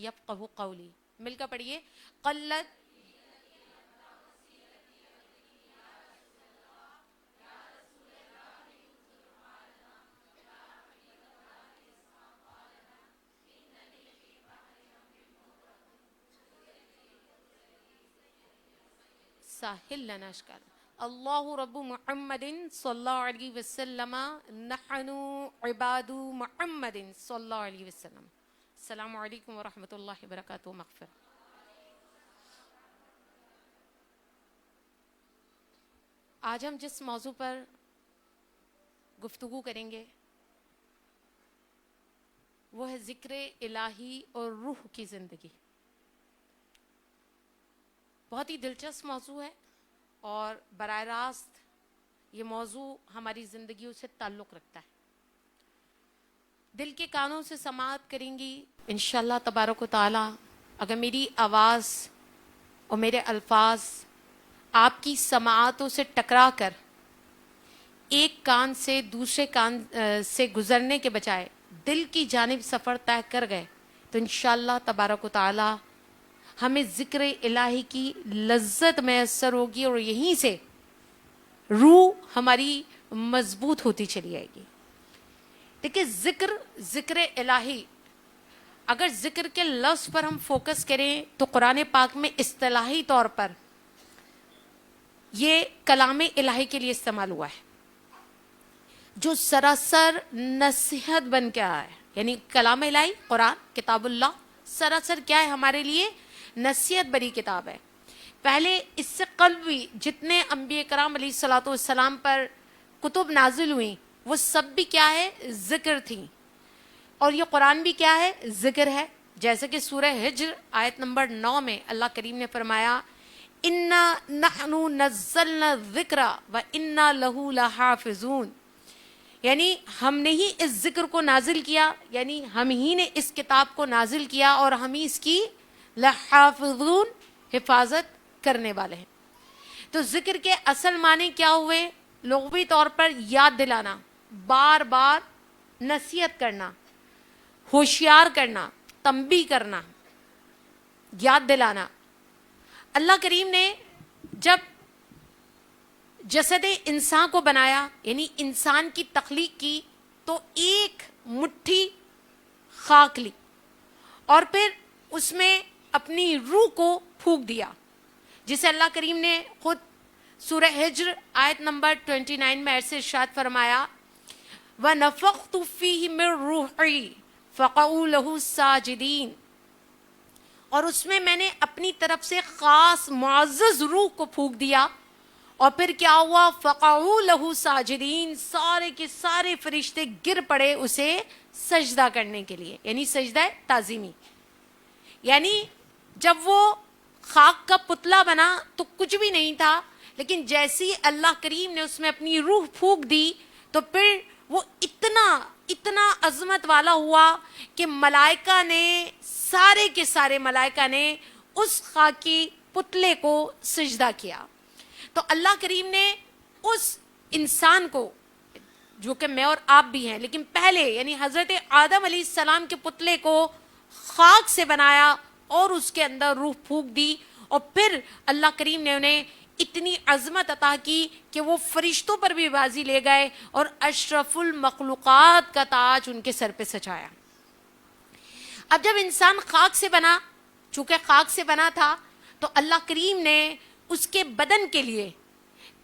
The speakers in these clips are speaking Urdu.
یفقهوا قولی. مل کر پڑھیے. قلت ساحل لنا اشکال. اللہ رب محمد صلی اللہ علیہ وسلم نحن عباد محمد صلی اللہ علیہ وسلم. السلام علیکم ورحمۃ اللہ وبرکاتہ. مغفر. آج ہم جس موضوع پر گفتگو کریں گے وہ ہے ذکر الہی اور روح کی زندگی. بہت ہی دلچسپ موضوع ہے اور براہ راست یہ موضوع ہماری زندگیوں سے تعلق رکھتا ہے. دل کے کانوں سے سماعت کریں گی انشاءاللہ تبارک و تعالی. اگر میری آواز اور میرے الفاظ آپ کی سماعتوں سے ٹکرا کر ایک کان سے دوسرے کان سے گزرنے کے بجائے دل کی جانب سفر طے کر گئے تو انشاءاللہ تبارک و تعالی ہمیں ذکر الہی کی لذت میسر ہوگی اور یہیں سے روح ہماری مضبوط ہوتی چلی آئے گی. دیکھیں ذکر الہی، اگر ذکر کے لفظ پر ہم فوکس کریں تو قرآن پاک میں اصطلاحی طور پر یہ کلام الہی کے لیے استعمال ہوا ہے جو سراسر نصیحت بن کے آیا ہے. یعنی کلام الہی قرآن کتاب اللہ سراسر کیا ہے ہمارے لیے؟ نصیحت بری کتاب ہے. پہلے اس سے قبل بھی جتنے انبیاء کرام علیہ الصلوۃ والسلام پر کتب نازل ہوئیں وہ سب بھی کیا ہے؟ ذکر تھیں. اور یہ قرآن بھی کیا ہے؟ ذکر ہے. جیسے کہ سورہ ہجر آیت نمبر 9 میں اللہ کریم نے فرمایا انا نحن نزلنا الذکر وانا لہ لحافظون. یعنی ہم نے ہی اس ذکر کو نازل کیا، یعنی ہم ہی نے اس کتاب کو نازل کیا اور ہم ہی اس کی لحافظون حفاظت کرنے والے ہیں. تو ذکر کے اصل معنی کیا ہوئے؟ لغوی طور پر یاد دلانا، بار بار نصیحت کرنا، ہوشیار کرنا، تنبیہ کرنا، یاد دلانا. اللہ کریم نے جب جسد انسان کو بنایا یعنی انسان کی تخلیق کی تو ایک مٹھی خاک لی اور پھر اس میں اپنی روح کو پھونک دیا، جسے اللہ کریم نے خود سورہ ہجر آیت نمبر 29 میں ایسے ارشاد فرمایا وَنَفَخْتُ فِيهِ مِن رُوحِي فَقَعُوا لَهُ سَاجِدِينَ. اور اس میں میں نے اپنی طرف سے خاص معزز روح کو پھونک دیا اور پھر کیا ہوا؟ فَقَعُوا لَهُ سَاجِدِينَ. سارے کے سارے فرشتے گر پڑے اسے سجدہ کرنے کے لیے، یعنی سجدہ تعظیمی. یعنی جب وہ خاک کا پتلا بنا تو کچھ بھی نہیں تھا، لیکن جیسی اللہ کریم نے اس میں اپنی روح پھونک دی تو پھر وہ اتنا عظمت والا ہوا کہ ملائکہ نے سارے کے سارے ملائکہ نے اس خاکی پتلے کو سجدہ کیا. تو اللہ کریم نے اس انسان کو جو کہ میں اور آپ بھی ہیں لیکن پہلے یعنی حضرت آدم علیہ السلام کے پتلے کو خاک سے بنایا اور اس کے اندر روح پھونک دی اور پھر اللہ کریم نے انہیں اتنی عظمت عطا کی کہ وہ فرشتوں پر بھی بازی لے گئے اور اشرف المخلوقات کا تاج ان کے سر پہ سجایا. اب جب انسان خاک سے بنا، چونکہ خاک سے بنا تھا تو اللہ کریم نے اس کے بدن کے لیے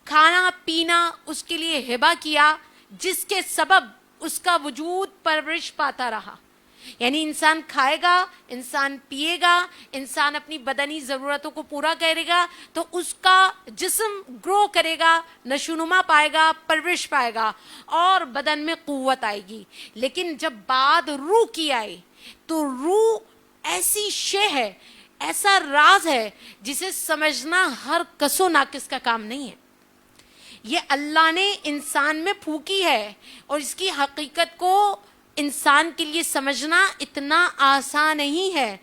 کھانا پینا اس کے لیے ہبہ کیا جس کے سبب اس کا وجود پرورش پاتا رہا. یعنی انسان کھائے گا، انسان پیے گا، انسان اپنی بدنی ضرورتوں کو پورا کرے گا تو اس کا جسم گرو کرے گا، نشوونما پائے گا، پرورش پائے گا اور بدن میں قوت آئے گی. لیکن جب بات روح کی آئی تو روح ایسی شے ہے، ایسا راز ہے جسے سمجھنا ہر کس و ناقص کا کام نہیں ہے. یہ اللہ نے انسان میں پھونکی ہے اور اس کی حقیقت کو انسان کے لیے سمجھنا اتنا آسان نہیں ہے.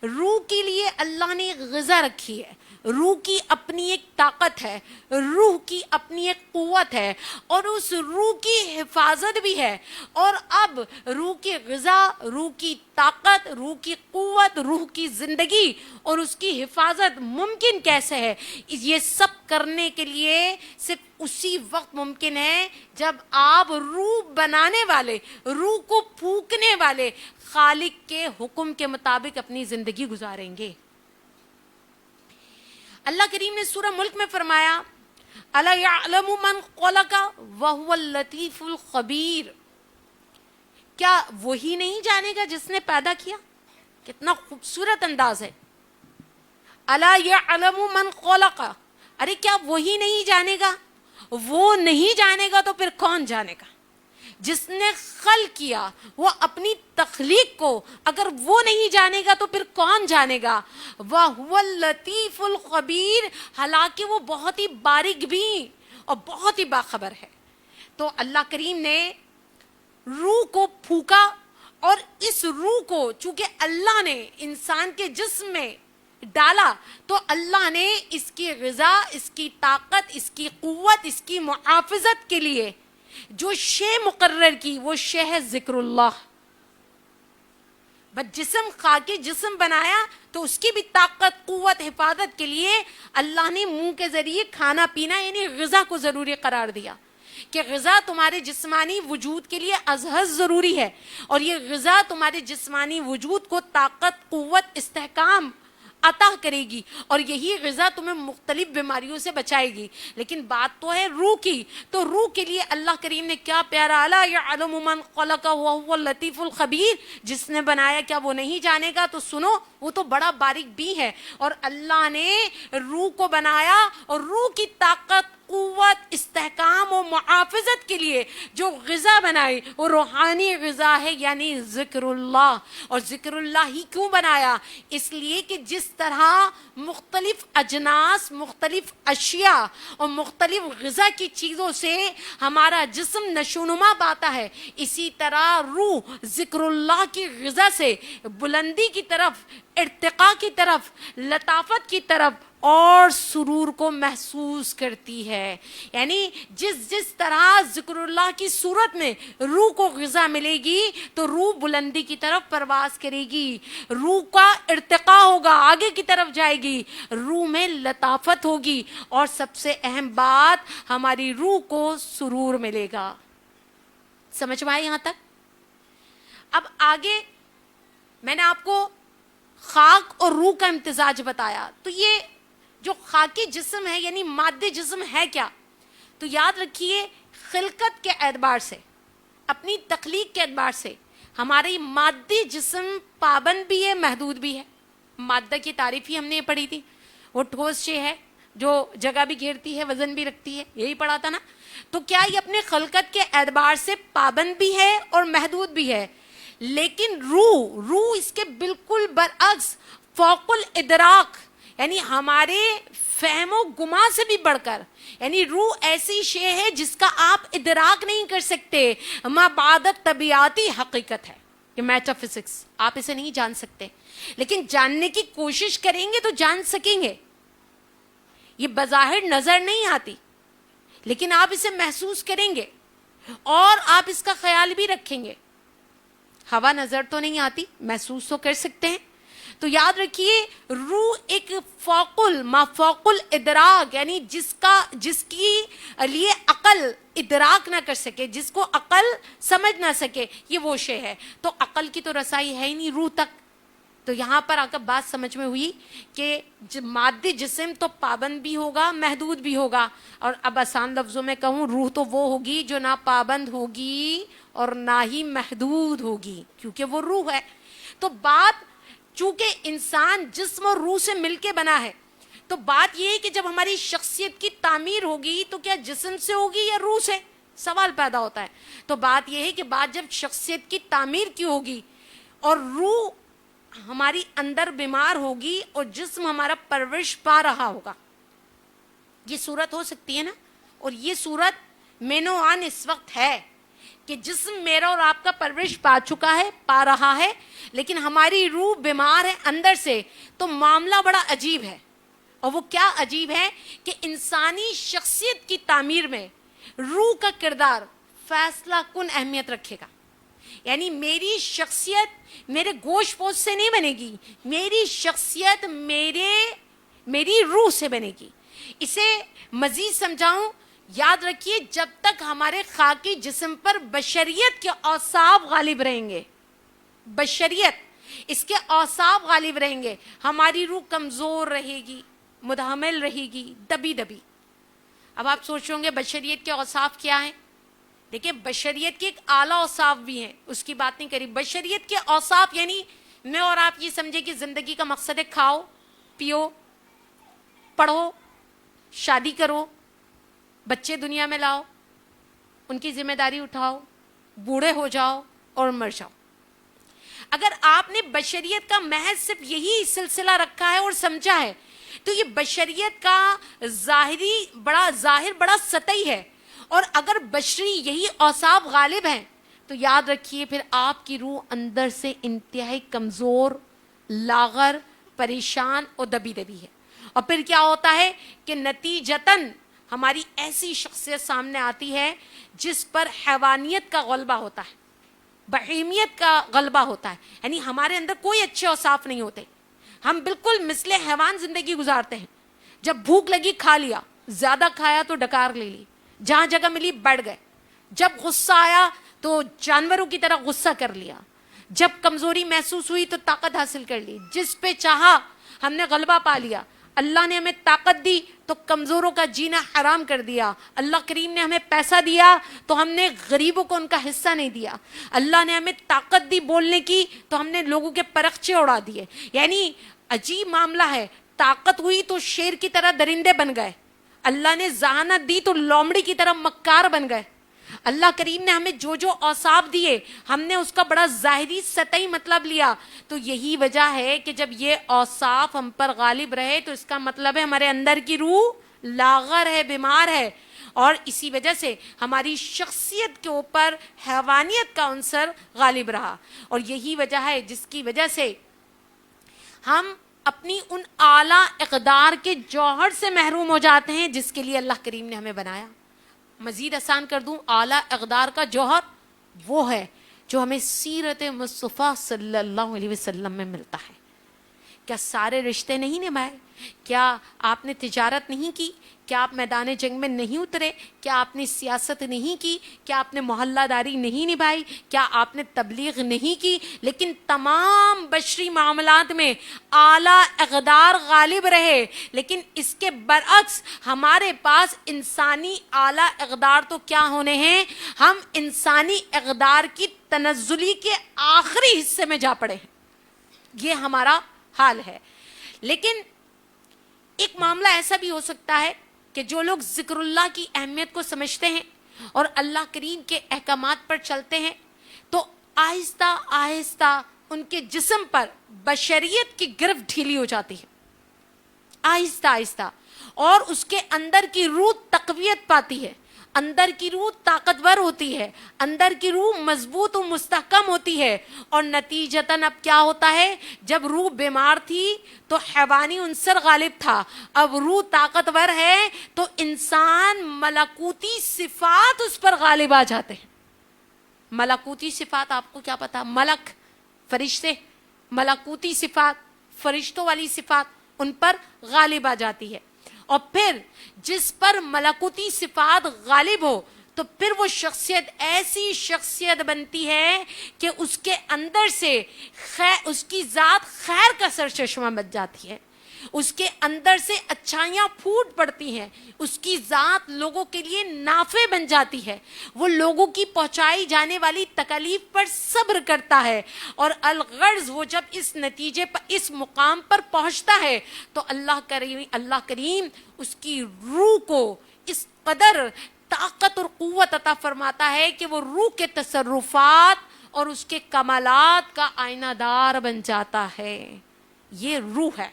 روح کے لیے اللہ نے ایک غذا رکھی ہے، روح کی اپنی ایک طاقت ہے، روح کی اپنی ایک قوت ہے، اور اس روح کی حفاظت بھی ہے۔ اور اب روح کی غذا، روح کی طاقت، روح کی قوت، روح کی زندگی اور اس کی حفاظت ممکن کیسے ہے؟ یہ سب کرنے کے لیے صرف اسی وقت ممکن ہے جب آپ روح بنانے والے، روح کو پھونکنے والے خالق کے حکم کے مطابق اپنی زندگی گزاریں گے۔ اللہ کریم نے سورہ ملک میں فرمایا اَلَا يَعْلَمُ مَنْ خَلَقَ وَهُوَ اللَّطِيفُ الْخَبِيرُ، کیا وہی نہیں جانے گا جس نے پیدا کیا؟ کتنا خوبصورت انداز ہے۔ اَلَا يَعْلَمُ مَنْ خَلَقَ، ارے کیا وہی نہیں جانے گا؟ وہ نہیں جانے گا تو پھر کون جانے گا؟ جس نے خلق کیا، وہ اپنی تخلیق کو اگر وہ نہیں جانے گا تو پھر کون جانے گا؟ وَهُوَ اللَّطِيفُ الْخَبِيرُ، حالانکہ وہ بہت ہی باریک بھی اور بہت ہی باخبر ہے۔ تو اللہ کریم نے روح کو پھونکا، اور اس روح کو چونکہ اللہ نے انسان کے جسم میں ڈالا تو اللہ نے اس کی غذا، اس کی طاقت، اس کی قوت، اس کی محافظت کے لیے جو شے مقرر کی، وہ شے ہے ذکر اللہ۔ بس جسم خاکی جسم بنایا تو اس کی بھی طاقت، قوت، حفاظت کے لیے اللہ نے منہ کے ذریعے کھانا پینا یعنی غذا کو ضروری قرار دیا کہ غذا تمہارے جسمانی وجود کے لیے ازحد ضروری ہے، اور یہ غذا تمہارے جسمانی وجود کو طاقت، قوت، استحکام عطا کرے گی، اور یہی غذا تمہیں مختلف بیماریوں سے بچائے گی۔ لیکن بات تو ہے روح کی، تو روح کے لیے اللہ کریم نے کیا پیارا اَلَا يَعْلَمُ مَنْ خَلَقَ وَهُوَ اللَّطِيفُ الْخَبِيرُ، جس نے بنایا کیا وہ نہیں جانے گا؟ تو سنو، وہ تو بڑا باریک بھی ہے، اور اللہ نے روح کو بنایا، اور روح کی طاقت، قوت، استحکام و محافظت کے لیے جو غذا بنائی وہ روحانی غذا ہے، یعنی ذکر اللہ۔ اور ذکر اللہ ہی کیوں بنایا؟ اس لیے کہ جس طرح مختلف اجناس، مختلف اشیاء اور مختلف غذا کی چیزوں سے ہمارا جسم نشوونما پاتا ہے، اسی طرح روح ذکر اللہ کی غذا سے بلندی کی طرف، ارتقاء کی طرف، لطافت کی طرف اور سرور کو محسوس کرتی ہے۔ یعنی جس طرح ذکر اللہ کی صورت میں روح کو غذا ملے گی تو روح بلندی کی طرف پرواز کرے گی، روح کا ارتقاء ہوگا، آگے کی طرف جائے گی، روح میں لطافت ہوگی، اور سب سے اہم بات ہماری روح کو سرور ملے گا۔ سمجھ میں آئے یہاں تک؟ اب آگے میں نے آپ کو خاک اور روح کا امتزاج بتایا، تو یہ جو خاکی جسم ہے یعنی مادی جسم ہے کیا؟ تو یاد رکھیے خلقت کے اعتبار سے، اپنی تخلیق کے اعتبار سے ہماری مادی جسم پابند بھی ہے، محدود بھی ہے۔ مادہ کی تعریف ہی ہم نے یہ پڑھی تھی، وہ ٹھوس شے ہے جو جگہ بھی گھیرتی ہے، وزن بھی رکھتی ہے، یہی پڑھا تھا نا۔ تو کیا یہ اپنے خلقت کے اعتبار سے پابند بھی ہے اور محدود بھی ہے؟ لیکن روح اس کے بالکل برعکس، فوق الادراک، یعنی ہمارے فہم و گما سے بھی بڑھ کر، یعنی روح ایسی شے ہے جس کا آپ ادراک نہیں کر سکتے، ما بعد طبیعتی حقیقت ہے، یہ میٹا فزکس، آپ اسے نہیں جان سکتے، لیکن جاننے کی کوشش کریں گے تو جان سکیں گے۔ یہ بظاہر نظر نہیں آتی، لیکن آپ اسے محسوس کریں گے اور آپ اس کا خیال بھی رکھیں گے۔ ہوا نظر تو نہیں آتی، محسوس تو کر سکتے ہیں۔ تو یاد رکھیے روح ایک ما فوق الادراک، یعنی جس کی لیے عقل ادراک نہ کر سکے، جس کو عقل سمجھ نہ سکے، یہ وہ شے ہے۔ تو عقل کی تو رسائی ہے ہی نہیں روح تک۔ تو یہاں پر آ کر بات سمجھ میں ہوئی کہ مادی جسم تو پابند بھی ہوگا، محدود بھی ہوگا، اور اب آسان لفظوں میں کہوں، روح تو وہ ہوگی جو نہ پابند ہوگی اور نہ ہی محدود ہوگی، کیونکہ وہ روح ہے۔ تو بات چونکہ انسان جسم اور روح سے مل کے بنا ہے، تو بات یہ ہے کہ جب ہماری شخصیت کی تعمیر ہوگی تو کیا جسم سے ہوگی یا روح سے؟ سوال پیدا ہوتا ہے۔ تو بات یہ ہے کہ بات جب شخصیت کی تعمیر کی ہوگی اور روح ہماری اندر بیمار ہوگی اور جسم ہمارا پرورش پا رہا ہوگا، یہ صورت ہو سکتی ہے نا؟ اور یہ صورت مینو آن اس وقت ہے کہ جسم میرا اور آپ کا پرورش پا چکا ہے، پا رہا ہے، لیکن ہماری روح بیمار ہے اندر سے، تو معاملہ بڑا عجیب ہے. اور وہ کیا عجیب ہے کہ انسانی شخصیت کی تعمیر میں روح کا کردار فیصلہ کن اہمیت رکھے گا. یعنی میری شخصیت میرے گوشت پوش سے نہیں بنے گی، میری شخصیت میری روح سے بنے گی. اسے مزید سمجھاؤں، یاد رکھیے جب تک ہمارے خاکی جسم پر بشریت کے اوصاف غالب رہیں گے، بشریت اس کے اوصاف غالب رہیں گے، ہماری روح کمزور رہے گی، مدحمل رہے گی، دبی دبی. اب آپ سوچ رہے ہوں گے بشریت کے اوصاف کیا ہیں؟ دیکھیں بشریت کے ایک اعلیٰ اوصاف بھی ہیں، اس کی بات نہیں کری. بشریت کے اوصاف یعنی میں اور آپ یہ سمجھے کہ زندگی کا مقصد ہے کھاؤ پیو پڑھو شادی کرو بچے دنیا میں لاؤ ان کی ذمہ داری اٹھاؤ بوڑھے ہو جاؤ اور مر جاؤ. اگر آپ نے بشریت کا محض صرف یہی سلسلہ رکھا ہے اور سمجھا ہے تو یہ بشریت کا ظاہر بڑا سطحی ہے. اور اگر بشری یہی اوصاف غالب ہیں تو یاد رکھیے پھر آپ کی روح اندر سے انتہائی کمزور، لاغر، پریشان اور دبی دبی ہے. اور پھر کیا ہوتا ہے کہ نتیجتاً ہماری ایسی شخصیت سامنے آتی ہے جس پر حیوانیت کا غلبہ ہوتا ہے، بہیمیت کا غلبہ ہوتا ہے. یعنی ہمارے اندر کوئی اچھے اوصاف نہیں ہوتے، ہم بالکل مثل حیوان زندگی گزارتے ہیں. جب بھوک لگی کھا لیا، زیادہ کھایا تو ڈکار لے لی، جہاں جگہ ملی بڑھ گئے. جب غصہ آیا تو جانوروں کی طرح غصہ کر لیا، جب کمزوری محسوس ہوئی تو طاقت حاصل کر لی، جس پہ چاہا ہم نے غلبہ پا لیا. اللہ نے ہمیں طاقت دی تو کمزوروں کا جینا حرام کر دیا. اللہ کریم نے ہمیں پیسہ دیا تو ہم نے غریبوں کو ان کا حصہ نہیں دیا. اللہ نے ہمیں طاقت دی بولنے کی تو ہم نے لوگوں کے پرخچے اڑا دیے. یعنی عجیب معاملہ ہے. طاقت ہوئی تو شیر کی طرح درندے بن گئے، اللہ نے ذہانت دی تو لومڑی کی طرح مکار بن گئے. اللہ کریم نے ہمیں جو اوصاف دیے ہم نے اس کا بڑا ظاہری سطحی مطلب لیا. تو یہی وجہ ہے کہ جب یہ اوصاف ہم پر غالب رہے تو اس کا مطلب ہے ہمارے اندر کی روح لاغر ہے، بیمار ہے. اور اسی وجہ سے ہماری شخصیت کے اوپر حیوانیت کا عنصر غالب رہا. اور یہی وجہ ہے جس کی وجہ سے ہم اپنی ان اعلیٰ اقدار کے جوہر سے محروم ہو جاتے ہیں جس کے لیے اللہ کریم نے ہمیں بنایا. مزید آسان کر دوں، اعلیٰ اقدار کا جوہر وہ ہے جو ہمیں سیرت مصطفیٰ صلی اللہ علیہ وسلم میں ملتا ہے. کیا سارے رشتے نہیں نبھائے؟ کیا آپ نے تجارت نہیں کی؟ کیا آپ میدان جنگ میں نہیں اترے؟ کیا آپ نے سیاست نہیں کی؟ کیا آپ نے محلہ داری نہیں نبھائی؟ کیا آپ نے تبلیغ نہیں کی؟ لیکن تمام بشری معاملات میں اعلیٰ اقدار غالب رہے. لیکن اس کے برعکس ہمارے پاس انسانی اعلیٰ اقدار تو کیا ہونے ہیں؟ ہم انسانی اقدار کی تنزلی کے آخری حصے میں جا پڑے ہیں. یہ ہمارا حال ہے. لیکن ایک معاملہ ایسا بھی ہو سکتا ہے کہ جو لوگ ذکر اللہ کی اہمیت کو سمجھتے ہیں اور اللہ کریم کے احکامات پر چلتے ہیں تو آہستہ آہستہ ان کے جسم پر بشریت کی گرفت ڈھیلی ہو جاتی ہے، آہستہ آہستہ. اور اس کے اندر کی روح تقویت پاتی ہے، اندر کی روح طاقتور ہوتی ہے، اندر کی روح مضبوط و مستحکم ہوتی ہے. اور نتیجتاً اب کیا ہوتا ہے؟ جب روح بیمار تھی تو حیوانی عنصر غالب تھا، اب روح طاقتور ہے تو انسان ملکوتی صفات اس پر غالب آ جاتے ہیں. ملکوتی صفات آپ کو کیا پتا؟ ملک فرشتے، ملکوتی صفات فرشتوں والی صفات ان پر غالب آ جاتی ہے. اور پھر جس پر ملکوتی صفات غالب ہو تو پھر وہ شخصیت ایسی شخصیت بنتی ہے کہ اس کے اندر سے اس کی ذات خیر کا سرچشمہ بن جاتی ہے، اس کے اندر سے اچھائیاں پھوٹ پڑتی ہیں، اس کی ذات لوگوں کے لیے نافع بن جاتی ہے، وہ لوگوں کی پہنچائی جانے والی تکالیف پر صبر کرتا ہے. اور الغرض وہ جب اس نتیجے پر اس مقام پر پہنچتا ہے تو اللہ کریم اس کی روح کو اس قدر طاقت اور قوت عطا فرماتا ہے کہ وہ روح کے تصرفات اور اس کے کمالات کا آئینہ دار بن جاتا ہے. یہ روح ہے.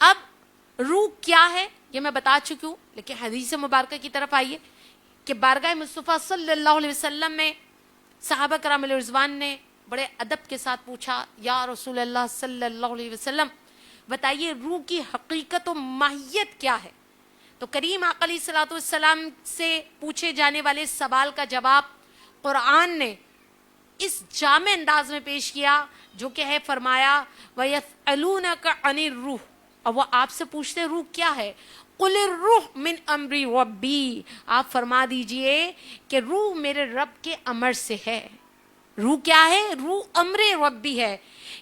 اب روح کیا ہے یہ میں بتا چکی ہوں، لیکن حدیث مبارکہ کی طرف آئیے. کہ بارگاہ مصطفیٰ صلی اللہ علیہ وسلم میں صحابہ کرام علیہ رضوان نے بڑے ادب کے ساتھ پوچھا، یا رسول اللہ صلی اللہ علیہ وسلم بتائیے روح کی حقیقت و ماہیت کیا ہے؟ تو کریم آقا علیہ الصلوۃ والسلام سے پوچھے جانے والے سوال کا جواب قرآن نے اس جامع انداز میں پیش کیا جو کہ ہے فرمایا وَيَسْأَلُونَكَ عَنِ الرُّوحِ، اور وہ آپ سے پوچھتے ہیں روح کیا ہے؟ قُلِ الرُّوحُ مِنْ أَمْرِ رَبِّي، آپ فرما دیجئے کہ روح میرے رب کے امر سے ہے۔ روح کیا ہے؟ روح امر ربی ہے۔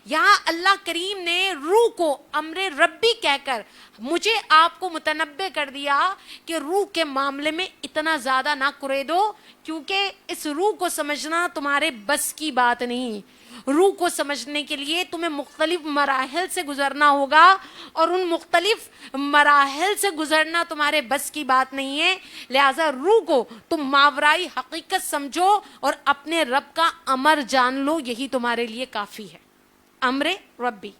یہاں اللہ کریم نے روح کو امر ربی کہہ کر مجھے آپ کو متنبع کر دیا کہ روح کے معاملے میں اتنا زیادہ نہ کرے دو، کیونکہ اس روح کو سمجھنا تمہارے بس کی بات نہیں۔ روح کو سمجھنے کے لیے تمہیں مختلف مراحل سے گزرنا ہوگا، اور ان مختلف مراحل سے گزرنا تمہارے بس کی بات نہیں ہے۔ لہٰذا روح کو تم ماورائی حقیقت سمجھو اور اپنے رب کا امر جان لو، یہی تمہارے لیے کافی ہے، امر ربی۔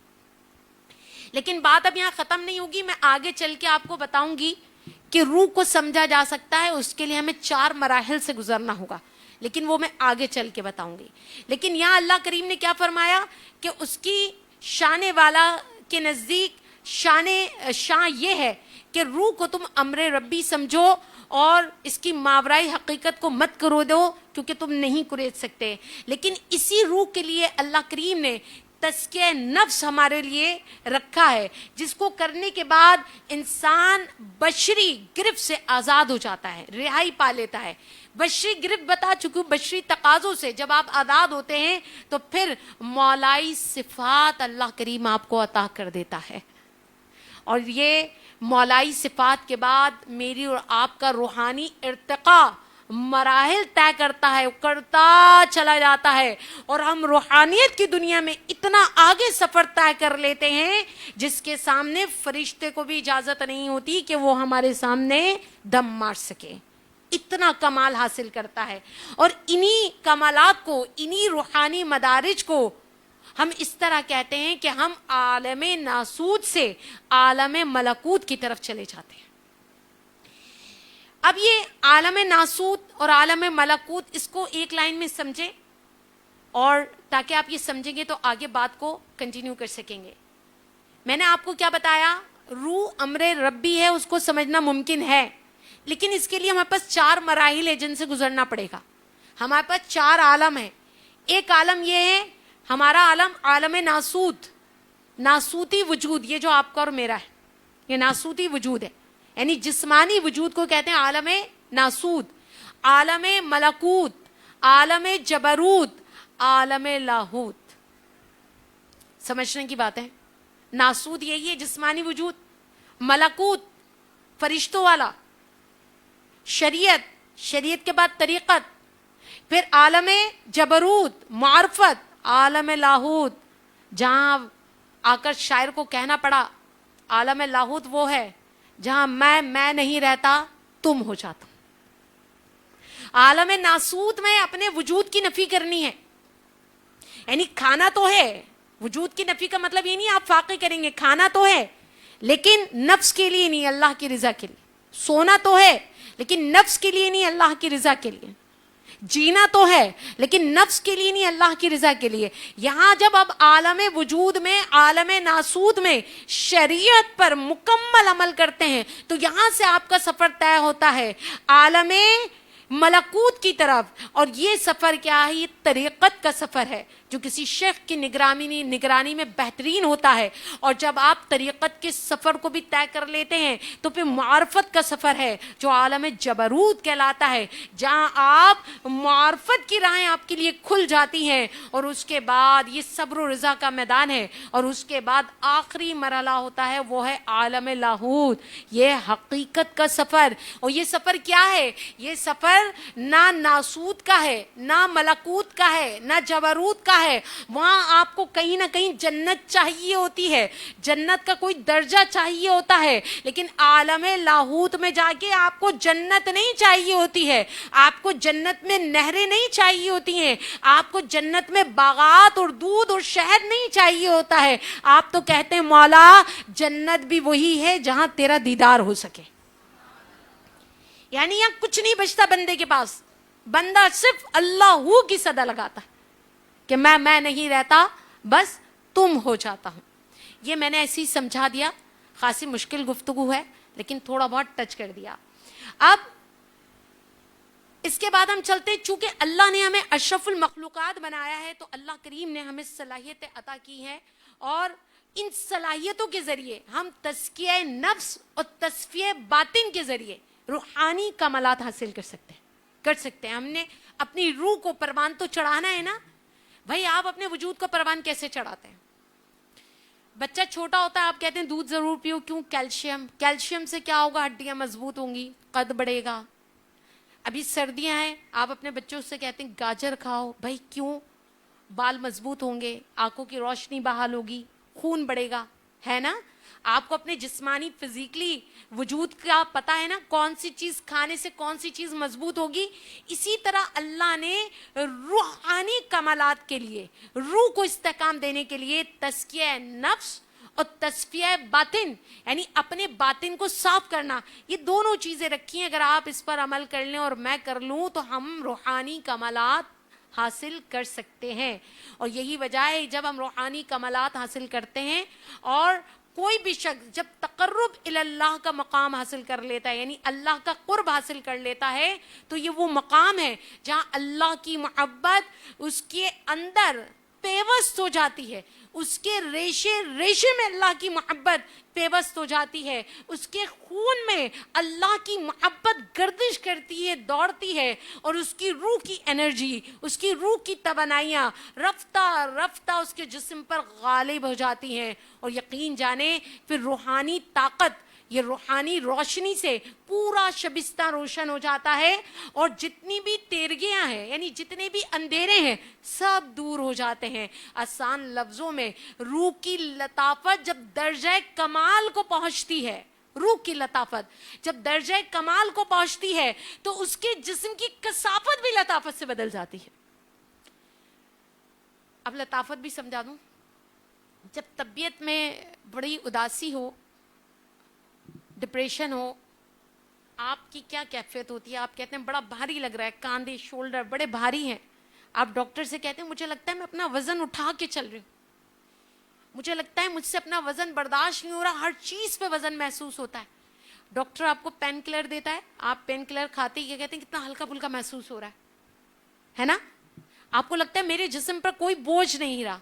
لیکن بات اب یہاں ختم نہیں ہوگی، میں آگے چل کے آپ کو بتاؤں گی کہ روح کو سمجھا جا سکتا ہے، اس کے لیے ہمیں 4 مراحل سے گزرنا ہوگا، لیکن وہ میں آگے چل کے بتاؤں گی۔ لیکن یہاں اللہ کریم نے کیا فرمایا کہ اس کی شان والا کے نزدیک شان یہ ہے کہ روح کو تم امر ربی سمجھو اور اس کی ماورائی حقیقت کو مت کرو دو، کیونکہ تم نہیں کرید سکتے۔ لیکن اسی روح کے لیے اللہ کریم نے تزکیہ نفس ہمارے لیے رکھا ہے، جس کو کرنے کے بعد انسان بشری گرفت سے آزاد ہو جاتا ہے، رہائی پا لیتا ہے۔ بشری گرفت بتا چکی، بشری تقاضوں سے جب آپ آزاد ہوتے ہیں تو پھر مولائی صفات اللہ کریم آپ کو عطا کر دیتا ہے، اور یہ مولائی صفات کے بعد میری اور آپ کا روحانی ارتقاء مراحل طے کرتا ہے، کرتا چلا جاتا ہے، اور ہم روحانیت کی دنیا میں اتنا آگے سفر طے کر لیتے ہیں جس کے سامنے فرشتے کو بھی اجازت نہیں ہوتی کہ وہ ہمارے سامنے دم مار سکے، اتنا کمال حاصل کرتا ہے۔ اور انہی کمالات کو، انہی روحانی مدارج کو ہم اس طرح کہتے ہیں کہ ہم عالم ناسوت سے عالم ملکوت کی طرف چلے جاتے ہیں۔ اب یہ عالم ناسوت اور عالم ملکوت، اس کو ایک لائن میں سمجھیں، اور تاکہ آپ یہ سمجھیں گے تو آگے بات کو کنٹینیو کر سکیں گے۔ میں نے آپ کو کیا بتایا؟ روح امر ربی ہے، اس کو سمجھنا ممکن ہے، لیکن اس کے لیے ہمارے پاس 4 مراحل ہیں جن سے گزرنا پڑے گا۔ ہمارے پاس 4 عالم ہیں۔ ایک عالم یہ ہے ہمارا عالم، عالم ناسوت، ناسوتی وجود، یہ جو آپ کا اور میرا ہے، یہ ناسوتی وجود ہے، یعنی جسمانی وجود کو کہتے ہیں عالم ناسوت۔ عالم ملکوت، عالم جبروت، عالم لاہوت، سمجھنے کی بات ہے۔ ناسوت یہی ہے جسمانی وجود، ملکوت فرشتوں والا، شریعت کے بعد طریقت، پھر عالم جبروت معرفت، عالم لاہوت جہاں آ کر شاعر کو کہنا پڑا عالم لاہوت وہ ہے جہاں میں نہیں رہتا، تم ہو جاتا۔ عالم ناسوت میں اپنے وجود کی نفی کرنی ہے، یعنی کھانا تو ہے، وجود کی نفی کا مطلب یہ نہیں آپ فاقے کریں گے، کھانا تو ہے لیکن نفس کے لیے نہیں، اللہ کی رضا کے لیے۔ سونا تو ہے لیکن نفس کے لیے نہیں، اللہ کی رضا کے لیے۔ جینا تو ہے لیکن نفس کے لیے نہیں، اللہ کی رضا کے لیے۔ یہاں جب اب عالم وجود میں، عالم ناسوت میں شریعت پر مکمل عمل کرتے ہیں تو یہاں سے آپ کا سفر طے ہوتا ہے عالم ملکوت کی طرف، اور یہ سفر کیا ہے؟ یہ طریقت کا سفر ہے جو کسی شیخ کی نگرانی میں بہترین ہوتا ہے، اور جب آپ طریقت کے سفر کو بھی طے کر لیتے ہیں تو پھر معرفت کا سفر ہے جو عالم جبروت کہلاتا ہے، جہاں آپ معرفت کی راہیں آپ کے لیے کھل جاتی ہیں، اور اس کے بعد یہ صبر و رضا کا میدان ہے، اور اس کے بعد آخری مرحلہ ہوتا ہے وہ ہے عالم لاہوت، یہ حقیقت کا سفر۔ اور یہ سفر کیا ہے؟ یہ سفر نہ ناسوت کا ہے، نہ ملکوت کا ہے، نہ جبروت کا ہے۔ وہاں آپ کو کہیں نہ کہیں جنت چاہیے ہوتی ہے، جنت کا کوئی درجہ چاہیے ہوتا ہے، لیکن عالم لاہوت میں جا کے آپ کو جنت نہیں چاہیے ہوتی ہے، آپ کو جنت میں نہریں نہیں چاہیے ہوتی ہیں، آپ کو جنت میں باغات اور دودھ اور شہد نہیں چاہیے ہوتا ہے۔ آپ تو کہتے ہیں مولا جنت بھی وہی ہے جہاں تیرا دیدار ہو سکے۔ یعنی یہاں کچھ نہیں بچتا بندے کے پاس، بندہ صرف اللہ کی صدا لگاتا ہے کہ میں نہیں رہتا، بس تم ہو جاتا ہوں. یہ میں نے ایسے ہی سمجھا دیا، خاصی مشکل گفتگو ہے لیکن تھوڑا بہت ٹچ کر دیا. اب اس کے بعد ہم چلتے، چونکہ اللہ نے ہمیں اشرف المخلوقات بنایا ہے تو اللہ کریم نے ہمیں صلاحیتیں عطا کی ہیں، اور ان صلاحیتوں کے ذریعے ہم تزکیہ نفس اور تصفیہ باطن کے ذریعے روحانی کمالات حاصل کر سکتے ہیں. ہم نے اپنی روح کو پروان تو چڑھانا ہے نا بھائی. آپ اپنے وجود کو پروان کیسے چڑھاتے ہیں؟ بچہ چھوٹا ہوتا ہے، آپ کہتے ہیں دودھ ضرور پیو، کیوں؟ کیلشیم سے کیا ہوگا؟ ہڈیاں مضبوط ہوں گی، قد بڑھے گا. ابھی سردیاں ہیں، آپ اپنے بچوں سے کہتے ہیں گاجر کھاؤ، بھائی کیوں؟ بال مضبوط ہوں گے، آنکھوں کی روشنی بحال ہوگی، خون بڑھے گا، ہے نا؟ آپ کو اپنے جسمانی فزیکلی وجود کا پتہ ہے نا، کون سی چیز کھانے سے کون سی چیز مضبوط ہوگی. اسی طرح اللہ نے روحانی کمالات کے لیے، روح کو استحکام دینے کے لیے تزکیہ نفس اور تصفیہ باطن، یعنی اپنے باطن کو صاف کرنا، یہ دونوں چیزیں رکھی ہیں. اگر آپ اس پر عمل کر لیں اور میں کر لوں تو ہم روحانی کمالات حاصل کر سکتے ہیں. اور یہی وجہ ہے جب ہم روحانی کمالات حاصل کرتے ہیں، اور کوئی بھی شخص جب تقرب اللہ کا مقام حاصل کر لیتا ہے، یعنی اللہ کا قرب حاصل کر لیتا ہے، تو یہ وہ مقام ہے جہاں اللہ کی محبت اس کے اندر پیوست ہو جاتی ہے، اس کے ریشے میں اللہ کی محبت پیوست ہو جاتی ہے، اس کے خون میں اللہ کی محبت گردش کرتی ہے، دوڑتی ہے، اور اس کی روح کی انرجی، اس کی روح کی توانائیاں رفتہ رفتہ اس کے جسم پر غالب ہو جاتی ہیں. اور یقین جانے پھر روحانی طاقت، یہ روحانی روشنی سے پورا شبستہ روشن ہو جاتا ہے، اور جتنی بھی تیرگیاں ہیں، یعنی جتنے بھی اندھیرے ہیں، سب دور ہو جاتے ہیں. آسان لفظوں میں روح کی لطافت جب درجہ کمال کو پہنچتی ہے، روح کی لطافت جب درجہ کمال کو پہنچتی ہے تو اس کے جسم کی کثافت بھی لطافت سے بدل جاتی ہے. اب لطافت بھی سمجھا دوں. جب طبیعت میں بڑی اداسی ہو، ڈپریشن ہو، آپ کی کیا کیفیت ہوتی ہے؟ آپ کہتے ہیں بڑا بھاری لگ رہا ہے، کاندھے شولڈر بڑے بھاری ہیں. آپ ڈاکٹر سے کہتے ہیں مجھے لگتا ہے میں اپنا وزن اٹھا کے چل رہی ہوں، مجھے لگتا ہے مجھ سے اپنا وزن برداشت نہیں ہو رہا، ہر چیز پہ وزن محسوس ہوتا ہے. ڈاکٹر آپ کو پین کلر دیتا ہے، آپ پین کلر کھاتے ہی کہتے ہیں کتنا ہلکا پھلکا محسوس ہو رہا ہے نا؟ آپ کو لگتا ہے میرے جسم پر کوئی بوجھ نہیں رہا.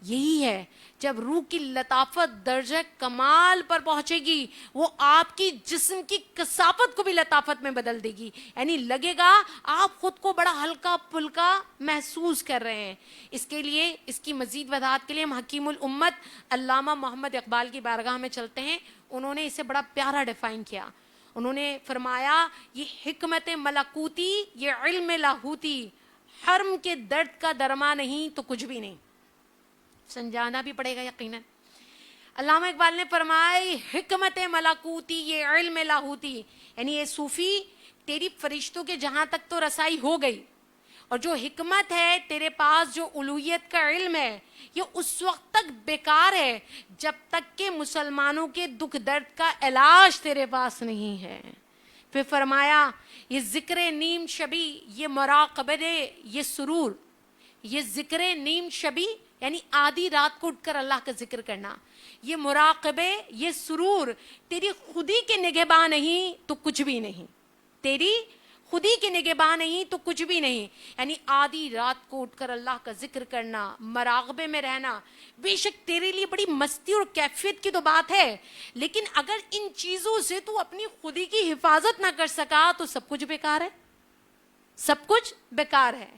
یہی ہے جب روح کی لطافت درجہ کمال پر پہنچے گی، وہ آپ کی جسم کی کثافت کو بھی لطافت میں بدل دے گی، یعنی لگے گا آپ خود کو بڑا ہلکا پھلکا محسوس کر رہے ہیں. اس کے لیے، اس کی مزید وضاحت کے لیے ہم حکیم الامت علامہ محمد اقبال کی بارگاہ میں چلتے ہیں. انہوں نے اسے بڑا پیارا ڈیفائن کیا. انہوں نے فرمایا یہ حکمت ملکوتی، یہ علم لاہوتی، حرم کے درد کا درما نہیں تو کچھ بھی نہیں. سمجھانا بھی پڑے گا یقیناً. علامہ اقبال نے فرمایا حکمت ملکوتی، یہ علم لاہوتی، یعنی یہ صوفی تیری فرشتوں کے جہاں تک تو رسائی ہو گئی، اور جو حکمت ہے تیرے پاس، جو الوہیت کا علم ہے، یہ اس وقت تک بیکار ہے جب تک کہ مسلمانوں کے دکھ درد کا علاج تیرے پاس نہیں ہے. پھر فرمایا یہ ذکر نیم شبی، یہ مراقبہ یہ سرور، یہ ذکر نیم شبی یعنی آدھی رات کو اٹھ کر اللہ کا ذکر کرنا، یہ مراقبے، یہ سرور تیری خودی کے نگہباں نہیں تو کچھ بھی نہیں، تیری خودی کے نگہباں نہیں تو کچھ بھی نہیں. یعنی آدھی رات کو اٹھ کر اللہ کا ذکر کرنا، مراقبے میں رہنا، بے شک تیرے لیے بڑی مستی اور کیفیت کی تو بات ہے، لیکن اگر ان چیزوں سے تو اپنی خودی کی حفاظت نہ کر سکا تو سب کچھ بیکار ہے، سب کچھ بیکار ہے.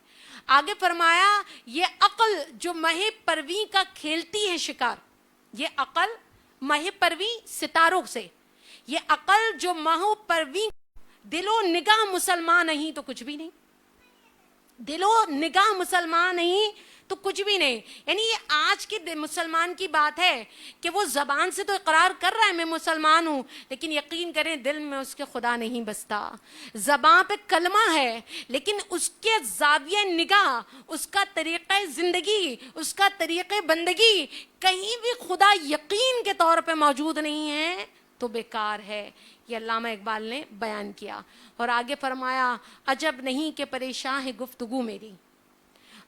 آگے فرمایا یہ عقل جو مہ پرویں کا کھیلتی ہے شکار، یہ عقل مہ پرویں ستاروں سے، یہ عقل جو مہ پرویں، دل و نگاہ مسلمان نہیں تو کچھ بھی نہیں، دل و نگاہ مسلمان نہیں تو کچھ بھی نہیں. یعنی یہ آج کے مسلمان کی بات ہے کہ وہ زبان سے تو اقرار کر رہا ہے میں مسلمان ہوں، لیکن یقین کریں دل میں اس کے خدا نہیں بستا. زبان پہ کلمہ ہے لیکن اس کے زاویہ نگاہ، اس کا طریقہ زندگی، اس کا طریقہ بندگی کہیں بھی خدا یقین کے طور پہ موجود نہیں ہے تو بیکار ہے. یہ علامہ اقبال نے بیان کیا. اور آگے فرمایا عجب نہیں کہ پریشان ہے گفتگو میری,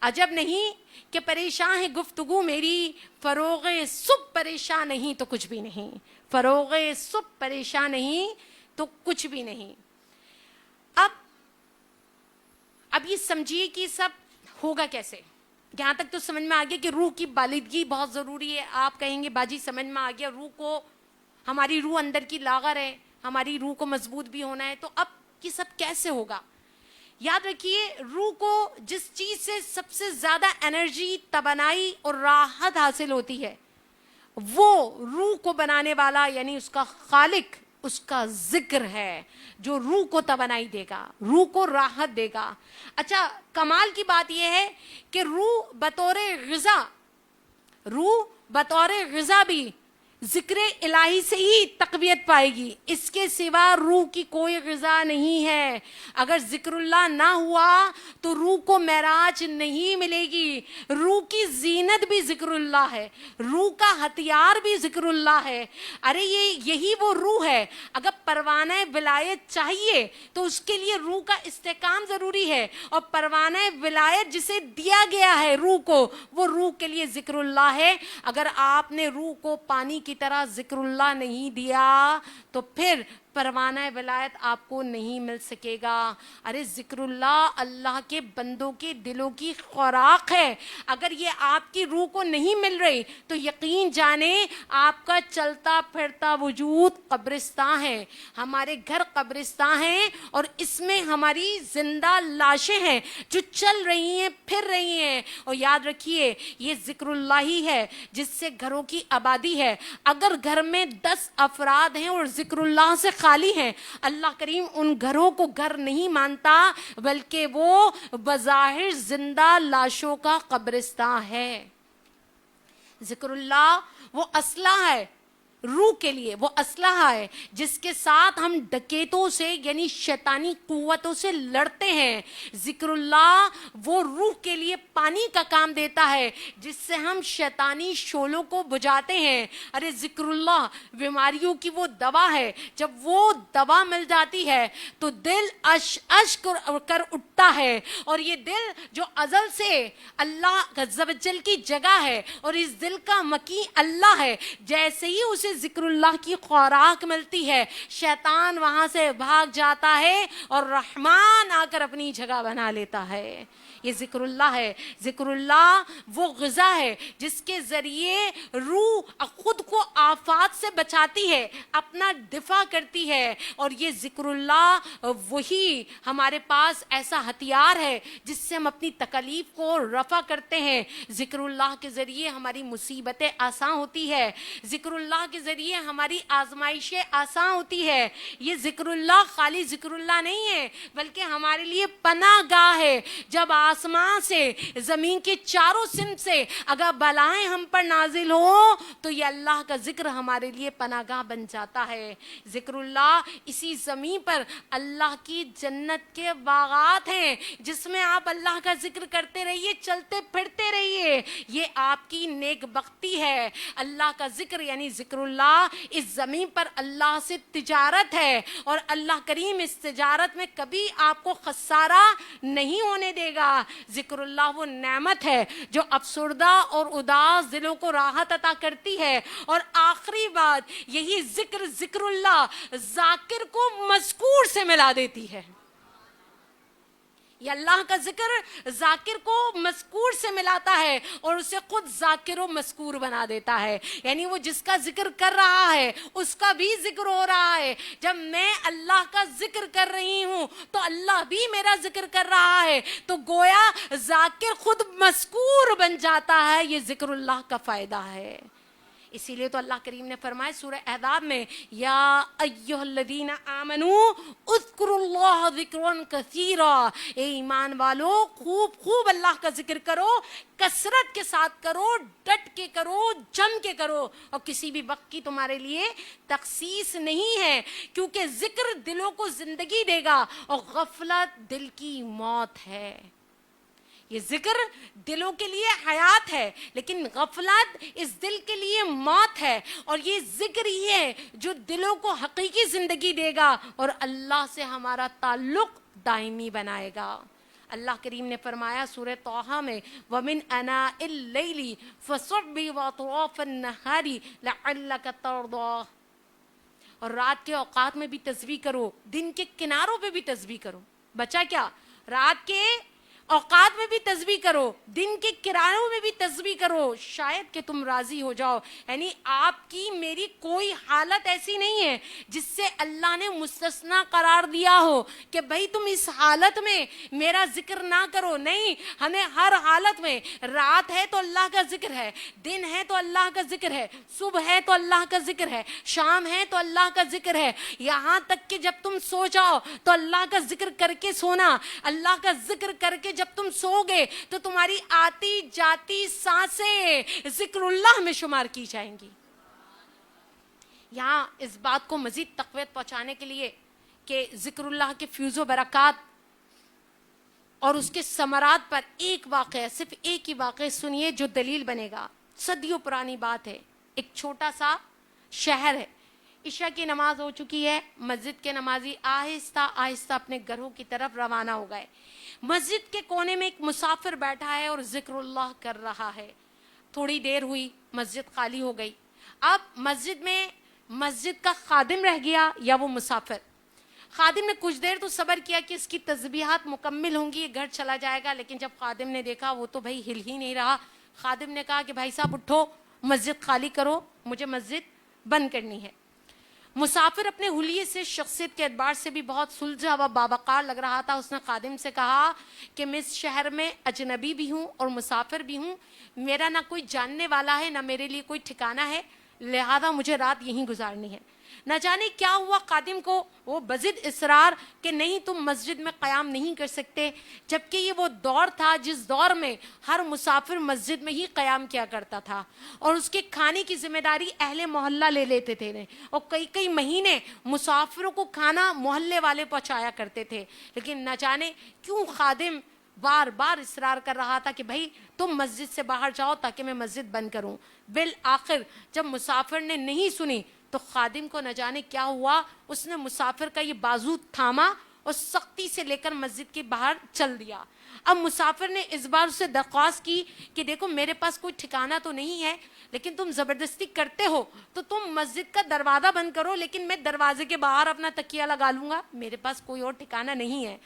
عجب نہیں کہ پریشان ہے گفتگو میری, فروغ صبح پریشان نہیں تو کچھ بھی نہیں, فروغ صبح پریشان نہیں تو کچھ بھی نہیں. اب یہ سمجھیے کہ سب ہوگا کیسے. یہاں تک تو سمجھ میں آ گیا کہ روح کی بالغی بہت ضروری ہے. آپ کہیں گے باجی سمجھ میں آ گیا, روح کو, ہماری روح اندر کی لاغر ہے, ہماری روح کو مضبوط بھی ہونا ہے, تو اب یہ سب کیسے ہوگا. یاد رکھیے روح کو جس چیز سے سب سے زیادہ انرجی, توانائی اور راحت حاصل ہوتی ہے, وہ روح کو بنانے والا یعنی اس کا خالق, اس کا ذکر ہے جو روح کو توانائی دے گا, روح کو راحت دے گا. اچھا کمال کی بات یہ ہے کہ روح بطور غذا بھی ذکر الہی سے ہی تقویت پائے گی, اس کے سوا روح کی کوئی غذا نہیں ہے. اگر ذکر اللہ نہ ہوا تو روح کو معراج نہیں ملے گی. روح کی زینت بھی ذکر اللہ ہے, روح کا ہتھیار بھی ذکر اللہ ہے. ارے یہی وہ روح ہے. اگر پروانہ ولایت چاہیے تو اس کے لیے روح کا استحکام ضروری ہے, اور پروانہ ولایت جسے دیا گیا ہے روح کو, وہ روح کے لیے ذکر اللہ ہے. اگر آپ نے روح کو پانی کی طرح ذکر اللہ نہیں دیا تو پھر پروانہ ولایت آپ کو نہیں مل سکے گا. ارے ذکر اللہ اللہ کے بندوں کے دلوں کی خوراک ہے. اگر یہ آپ کی روح کو نہیں مل رہی تو یقین جانیں آپ کا چلتا پھرتا وجود قبرستان ہے. ہمارے گھر قبرستان ہیں اور اس میں ہماری زندہ لاشیں ہیں جو چل رہی ہیں, پھر رہی ہیں. اور یاد رکھیے یہ ذکر اللہ ہی ہے جس سے گھروں کی آبادی ہے. اگر گھر میں 10 افراد ہیں اور ذکر اللہ سے خالی ہیں, اللہ کریم ان گھروں کو گھر نہیں مانتا بلکہ وہ بظاہر زندہ لاشوں کا قبرستان ہے. ذکر اللہ وہ اسلحہ ہے روح کے لیے, وہ اسلحہ ہے جس کے ساتھ ہم ڈکیتوں سے یعنی شیطانی قوتوں سے لڑتے ہیں. ذکر اللہ وہ روح کے لیے پانی کا کام دیتا ہے جس سے ہم شیطانی شعلوں کو بجھاتے ہیں. ارے ذکر اللہ بیماریوں کی وہ دوا ہے, جب وہ دوا مل جاتی ہے تو دل اش کر اٹھتا ہے, اور یہ دل جو ازل سے اللہ عز و جل کی جگہ ہے اور اس دل کا مکی اللہ ہے, جیسے ہی اسے ذکر اللہ کی خوراک ملتی ہے شیطان وہاں سے بھاگ جاتا ہے اور رحمان آ کر اپنی جگہ بنا لیتا ہے. یہ ذکر اللہ ہے. ذکر اللہ وہ غذا ہے جس کے ذریعے روح خود کو آفات سے بچاتی ہے, اپنا دفاع کرتی ہے. اور یہ ذکر اللہ وہی ہمارے پاس ایسا ہتھیار ہے جس سے ہم اپنی تکلیف کو رفع کرتے ہیں. ذکر اللہ کے ذریعے ہماری مصیبتیں آسان ہوتی ہے, ذکر اللہ کے ذریعے ہماری آزمائشیں آسان ہوتی ہے. یہ ذکر اللہ خالی ذکر اللہ نہیں ہے بلکہ ہمارے لیے پناہ گاہ ہے. جب آسمان سے زمین کے چاروں سمت سے اگر بلائیں ہم پر نازل ہو تو یہ اللہ کا ذکر ہمارے لیے پناہ گاہ بن جاتا ہے. ذکر اللہ اسی زمین پر اللہ کی جنت کے باغات ہیں جس میں آپ اللہ کا ذکر کرتے رہیے, چلتے پھرتے رہیے. یہ آپ کی نیک بختی ہے. اللہ کا ذکر یعنی ذکر اللہ اس زمین پر اللہ سے تجارت ہے, اور اللہ کریم اس تجارت میں کبھی آپ کو خسارہ نہیں ہونے دے گا. ذکر اللہ وہ نعمت ہے جو افسردہ اور اداس دلوں کو راحت عطا کرتی ہے. اور آخری بات یہی ذکر اللہ ذاکر کو مذکور سے ملا دیتی ہے. یہ اللہ کا ذکر ذاکر کو مذکور سے ملاتا ہے اور اسے خود ذاکر و مذکور بنا دیتا ہے. یعنی وہ جس کا ذکر کر رہا ہے اس کا بھی ذکر ہو رہا ہے. جب میں اللہ کا ذکر کر رہی ہوں تو اللہ بھی میرا ذکر کر رہا ہے, تو گویا ذاکر خود مذکور بن جاتا ہے. یہ ذکر اللہ کا فائدہ ہے. اسی لیے تو اللہ کریم نے فرمایا سورہ احزاب میں, یا ایھا الذین آمنوا اذکروا اللہ ذکرا کثیرا, اے ایمان والو خوب اللہ کا ذکر کرو, کثرت کے ساتھ کرو, ڈٹ کے کرو, جم کے کرو, اور کسی بھی وقت کی تمہارے لیے تخصیص نہیں ہے, کیونکہ ذکر دلوں کو زندگی دے گا اور غفلت دل کی موت ہے. یہ ذکر دلوں کے لیے حیات ہے، لیکن غفلت اس دل کے لیے موت ہے، اور یہ ذکر ہی ہے جو دلوں کو حقیقی زندگی دے گا اور اللہ سے ہمارا تعلق دائمی بنائے گا۔ اللہ کریم نے فرمایا سورہ طٰہٰ میں وَمِنْ أَنَاءِ اللَّيْلِ فَسَبِّحْ وَأَطْرَافَ النَّهَارِ لَعَلَّكَ تَرْضَىٰ، اور رات کے اوقات میں بھی تسبیح کرو، دن کے کناروں پہ بھی تسبیح کرو۔ بچا کیا؟ رات کے اوقات میں بھی تسبیح کرو، دن کے کناروں میں بھی تسبیح کرو، شاید کہ تم راضی ہو جاؤ۔ یعنی آپ کی میری کوئی حالت ایسی نہیں ہے جس سے اللہ نے مستثنا قرار دیا ہو کہ بھائی تم اس حالت میں میرا ذکر نہ کرو، نہیں، ہمیں ہر حالت میں، رات ہے تو اللہ کا ذکر ہے، دن ہے تو اللہ کا ذکر ہے، صبح ہے تو اللہ کا ذکر ہے، شام ہے تو اللہ کا ذکر ہے، یہاں تک کہ جب تم سو جاؤ تو اللہ کا ذکر کر کے سونا۔ اللہ کا ذکر کر کے جب تم سو گے تو تمہاری آتی جاتی سانسیں ذکر اللہ میں شمار کی جائیں گی۔ یہاں اس بات کو مزید تقویت پہنچانے کے لیے کہ ذکر اللہ کے فیوز و برکات اور اس کے ثمرات پر ایک واقعہ، صرف ایک ہی واقعہ سنیے جو دلیل بنے گا۔ صدیوں پرانی بات ہے، ایک چھوٹا سا شہر ہے، عشاء کی نماز ہو چکی ہے، مسجد کے نمازی آہستہ آہستہ اپنے گھروں کی طرف روانہ ہو گئے۔ مسجد کے کونے میں ایک مسافر بیٹھا ہے اور ذکر اللہ کر رہا ہے۔ تھوڑی دیر ہوئی، مسجد خالی ہو گئی۔ اب مسجد میں مسجد کا خادم رہ گیا یا وہ مسافر؟ خادم نے کچھ دیر تو صبر کیا کہ اس کی تسبیحات مکمل ہوں گی، یہ گھر چلا جائے گا، لیکن جب خادم نے دیکھا وہ تو بھائی ہل ہی نہیں رہا، خادم نے کہا کہ بھائی صاحب اٹھو، مسجد خالی کرو، مجھے مسجد بند کرنی ہے۔ مسافر اپنے حلیے سے، شخصیت کے اعتبار سے بھی بہت سلجھا و باوقار لگ رہا تھا۔ اس نے خادم سے کہا کہ میں اس شہر میں اجنبی بھی ہوں اور مسافر بھی ہوں، میرا نہ کوئی جاننے والا ہے، نہ میرے لیے کوئی ٹھکانہ ہے، لہذا مجھے رات یہیں گزارنی ہے۔ نہ جانے کیا ہوا خادم کو، وہ بضد اصرار کہ نہیں تم مسجد میں قیام نہیں کر سکتے، جبکہ یہ وہ دور تھا جس دور میں ہر مسافر مسجد میں ہی قیام کیا کرتا تھا، اور اس کے کھانے کی ذمہ داری اہل محلہ لے لیتے تھے، اور کئی کئی مہینے مسافروں کو کھانا محلے والے پہنچایا کرتے تھے۔ لیکن نہ جانے کیوں خادم بار بار اصرار کر رہا تھا کہ بھائی تم مسجد سے باہر جاؤ تاکہ میں مسجد بند کروں۔ بالآخر جب مسافر نے نہیں سنی تو خادم کو نہ جانے کیا ہوا، اس نے مسافر کا یہ بازو تھاما اور سختی سے لے کر مسجد کے باہر چل دیا۔ اب مسافر نے اس بار اسے درخواست کی کہ دیکھو میرے پاس کوئی ٹھکانہ تو نہیں ہے، لیکن تم زبردستی کرتے ہو تو تم مسجد کا دروازہ بند کرو، لیکن میں دروازے کے باہر اپنا تکیہ لگا لوں گا، میرے پاس کوئی اور ٹھکانہ نہیں ہے۔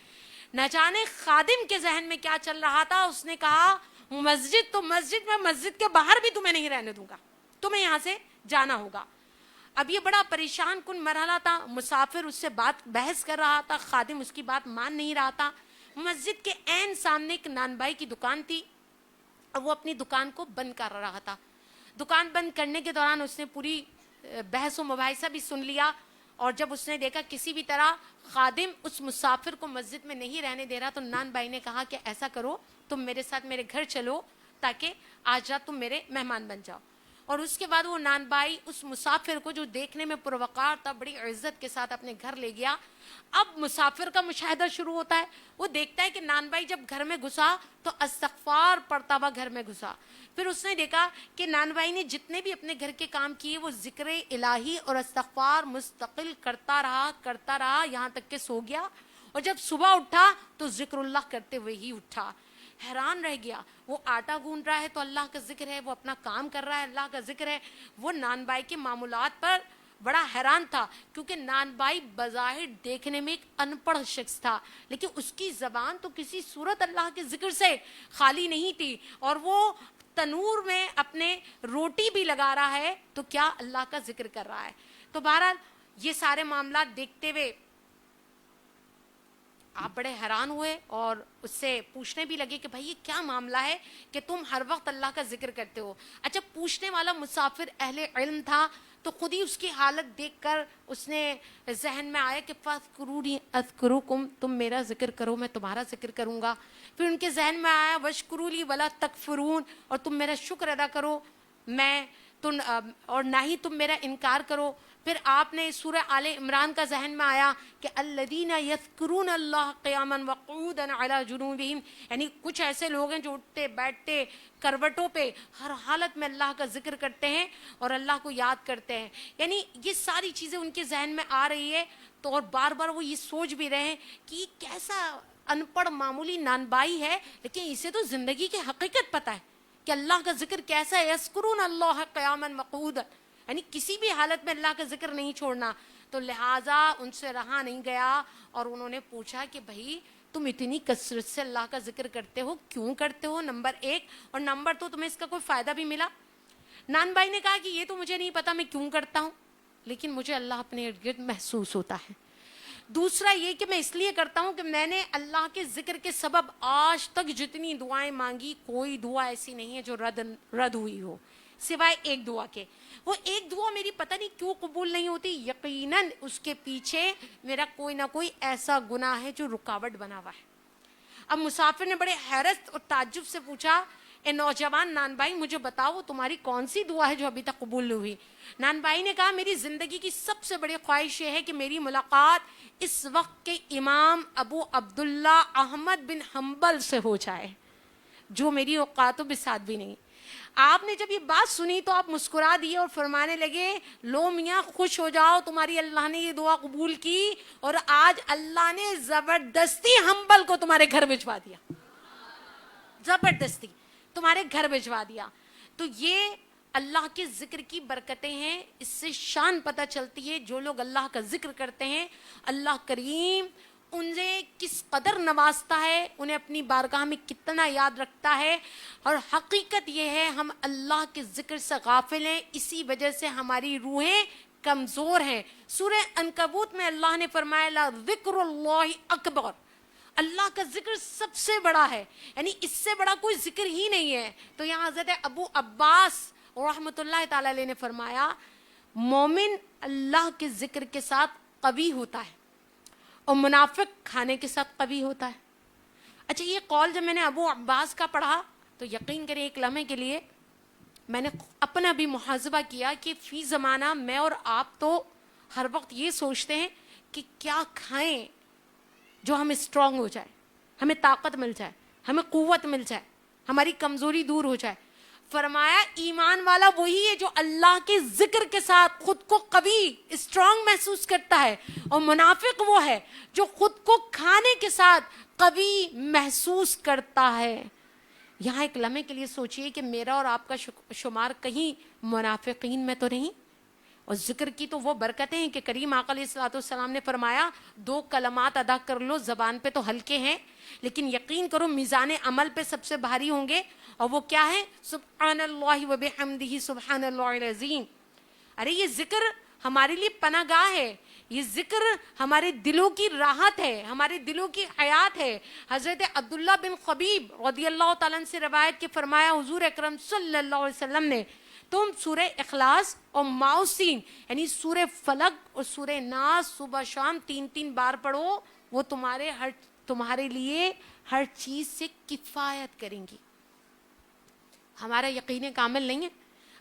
نہ جانے خادم کے ذہن میں کیا چل رہا تھا، اس نے کہا مسجد تو مسجد، میں مسجد کے باہر بھی تمہیں نہیں رہنے دوں گا، تمہیں یہاں سے جانا ہوگا۔ اب یہ بڑا پریشان کن مرحلہ تھا، مسافر اس سے بات بحث کر رہا تھا، خادم اس کی بات مان نہیں رہا تھا۔ مسجد کے عین سامنے ایک نان بھائی کی دکان تھی، اور وہ اپنی دکان کو بند کر رہا تھا۔ دکان بند کرنے کے دوران اس نے پوری بحث و مباحثہ بھی سن لیا، اور جب اس نے دیکھا کسی بھی طرح خادم اس مسافر کو مسجد میں نہیں رہنے دے رہا، تو نان بھائی نے کہا کہ ایسا کرو تم میرے ساتھ میرے گھر چلو تاکہ آج رات تم میرے مہمان بن جاؤ۔ اور اس کے بعد وہ نان بھائی اس مسافر کو جو دیکھنے میں پروقار تھا بڑی عزت کے ساتھ اپنے گھر لے گیا۔ اب مسافر کا مشاہدہ شروع ہوتا ہے، وہ دیکھتا ہے کہ نان بھائی جب گھر میں گھسا تو استغفار پڑھتا ہوا گھر میں گھسا۔ پھر اس نے دیکھا کہ نان بھائی نے جتنے بھی اپنے گھر کے کام کیے وہ ذکر الہی اور استغفار مستقل کرتا رہا یہاں تک کہ سو گیا، اور جب صبح اٹھا تو ذکر اللہ کرتے ہوئے ہی اٹھا۔ حیران رہ گیا، وہ آٹا گوندھ رہا ہے تو اللہ کا ذکر ہے، وہ اپنا کام کر رہا ہے اللہ کا ذکر ہے۔ وہ نان بھائی کے معمولات پر بڑا حیران تھا، کیونکہ نان بھائی بظاہر دیکھنے میں ایک ان پڑھ شخص تھا، لیکن اس کی زبان تو کسی صورت اللہ کے ذکر سے خالی نہیں تھی، اور وہ تنور میں اپنے روٹی بھی لگا رہا ہے تو کیا اللہ کا ذکر کر رہا ہے۔ تو بہرحال یہ سارے معاملات دیکھتے ہوئے آپ بڑے حیران ہوئے، اور اس سے پوچھنے بھی لگے کہ بھائی یہ کیا معاملہ ہے کہ تم ہر وقت اللہ کا ذکر کرتے ہو۔ اچھا، پوچھنے والا مسافر اہل علم تھا، تو خود ہی اس کی حالت دیکھ کر اس نے ذہن میں آیا کہ فاذکرونی اذکرکم، تم میرا ذکر کرو میں تمہارا ذکر کروں گا۔ پھر ان کے ذہن میں آیا واشکروا لی ولا تکفرون، اور تم میرا شکر ادا کرو میں اور نہ ہی تم میرا انکار کرو. پھر آپ نے سورہ آل عمران کا ذہن میں آیا کہ الذین یذکرون اللہ قیاما وقعودا علی جنوبہم، یعنی کچھ ایسے لوگ ہیں جو اٹھتے بیٹھتے کروٹوں پہ ہر حالت میں اللہ کا ذکر کرتے ہیں اور اللہ کو یاد کرتے ہیں. یعنی یہ ساری چیزیں ان کے ذہن میں آ رہی ہے تو اور بار بار وہ یہ سوچ بھی رہے ہیں کہ یہ کیسا ان پڑھ معمولی نانبائی ہے، لیکن اسے تو زندگی کی حقیقت پتہ ہے کہ اللہ کا ذکر کیسا ہے. یذکرون اللہ قیاما وقعودا، یعنی کسی بھی حالت میں اللہ کا ذکر نہیں چھوڑنا. تو لہٰذا ان سے رہا نہیں گیا اور انہوں نے پوچھا کہ بھائی تم اتنی کثرت سے اللہ کا ذکر کرتے ہو، کیوں کرتے ہو؟ نمبر ایک، اور نمبر دو، تمہیں اس کا کوئی فائدہ بھی ملا؟ نان بھائی نے کہا کہ یہ تو مجھے نہیں پتا میں کیوں کرتا ہوں، لیکن مجھے اللہ اپنے ارد گرد محسوس ہوتا ہے. دوسرا یہ کہ میں اس لیے کرتا ہوں کہ میں نے اللہ کے ذکر کے سبب آج تک جتنی دعائیں مانگی کوئی دعا ایسی نہیں ہے جو رد ہوئی ہو سوائے ایک دعا کے. وہ ایک دعا میری پتہ نہیں کیوں قبول نہیں ہوتی، یقیناً اس کے پیچھے میرا کوئی نہ کوئی ایسا گناہ ہے جو رکاوٹ بنا ہوا ہے. اب مسافر نے بڑے حیرت اور تعجب سے پوچھا، اے نوجوان نان بھائی مجھے بتاؤ تمہاری کون سی دعا ہے جو ابھی تک قبول نہیں ہوئی؟ نان بھائی نے کہا میری زندگی کی سب سے بڑی خواہش یہ ہے کہ میری ملاقات اس وقت کے امام ابو عبداللہ احمد بن حنبل سے ہو جائے جو میری اوقات و بساط بھی نہیں. آپ نے جب یہ بات سنی تو آپ مسکرا دیے اور فرمانے لگے لو میاں خوش ہو جاؤ، تمہاری اللہ نے یہ دعا قبول کی اور آج اللہ نے زبردستی حنبل کو تمہارے گھر بھجوا دیا، زبردستی تمہارے گھر بھجوا دیا. تو یہ اللہ کے ذکر کی برکتیں ہیں. اس سے شان پتہ چلتی ہے جو لوگ اللہ کا ذکر کرتے ہیں اللہ کریم انہیں کس قدر نوازتا ہے، انہیں اپنی بارگاہ میں کتنا یاد رکھتا ہے. اور حقیقت یہ ہے ہم اللہ کے ذکر سے غافل ہیں، اسی وجہ سے ہماری روحیں کمزور ہیں. سورہ عنکبوت میں اللہ نے فرمایا لا ذکر اللہ اکبر، اللہ کا ذکر سب سے بڑا ہے، یعنی اس سے بڑا کوئی ذکر ہی نہیں ہے. تو یہاں حضرت ابو عباس رحمۃ اللہ تعالی علیہ نے فرمایا مومن اللہ کے ذکر کے ساتھ قوی ہوتا ہے اور منافق کھانے کے ساتھ قوی ہوتا ہے. اچھا یہ قول جب میں نے ابو عباس کا پڑھا تو یقین کریں ایک لمحے کے لیے میں نے اپنا بھی محاسبہ کیا کہ فی زمانہ میں اور آپ تو ہر وقت یہ سوچتے ہیں کہ کیا کھائیں جو ہم اسٹرانگ ہو جائے، ہمیں طاقت مل جائے، ہمیں قوت مل جائے، ہماری کمزوری دور ہو جائے. فرمایا ایمان والا وہی ہے جو اللہ کے ذکر کے ساتھ خود کو قوی اسٹرانگ محسوس کرتا ہے، اور منافق وہ ہے جو خود کو کھانے کے ساتھ قوی محسوس کرتا ہے. یہاں ایک لمحے کے لیے سوچئے کہ میرا اور آپ کا شمار کہیں منافقین میں تو نہیں. اور ذکر کی تو وہ برکتیں ہیں کہ کریم آقا علیہ الصلوۃ والسلام نے فرمایا 2 کلمات ادا کر لو، زبان پہ تو ہلکے ہیں لیکن یقین کرو میزان عمل پہ سب سے بھاری ہوں گے. اور وہ کیا ہے؟ سبحان اللہ و بحمدہ سبحان اللہ العظیم. ارے یہ ذکر ہمارے لیے پناہ گاہ ہے، یہ ذکر ہمارے دلوں کی راحت ہے، ہمارے دلوں کی حیات ہے. حضرت عبداللہ بن خبیب رضی اللہ تعالیٰ عنہ سے روایت کے فرمایا حضور اکرم صلی اللہ علیہ وسلم نے تم سورہ اخلاص اور معوذین یعنی سورہ فلق اور سورہ ناس صبح شام 3 بار پڑھو، وہ تمہارے لیے ہر چیز سے کفایت کریں گی. ہمارا یقین کامل نہیں ہے.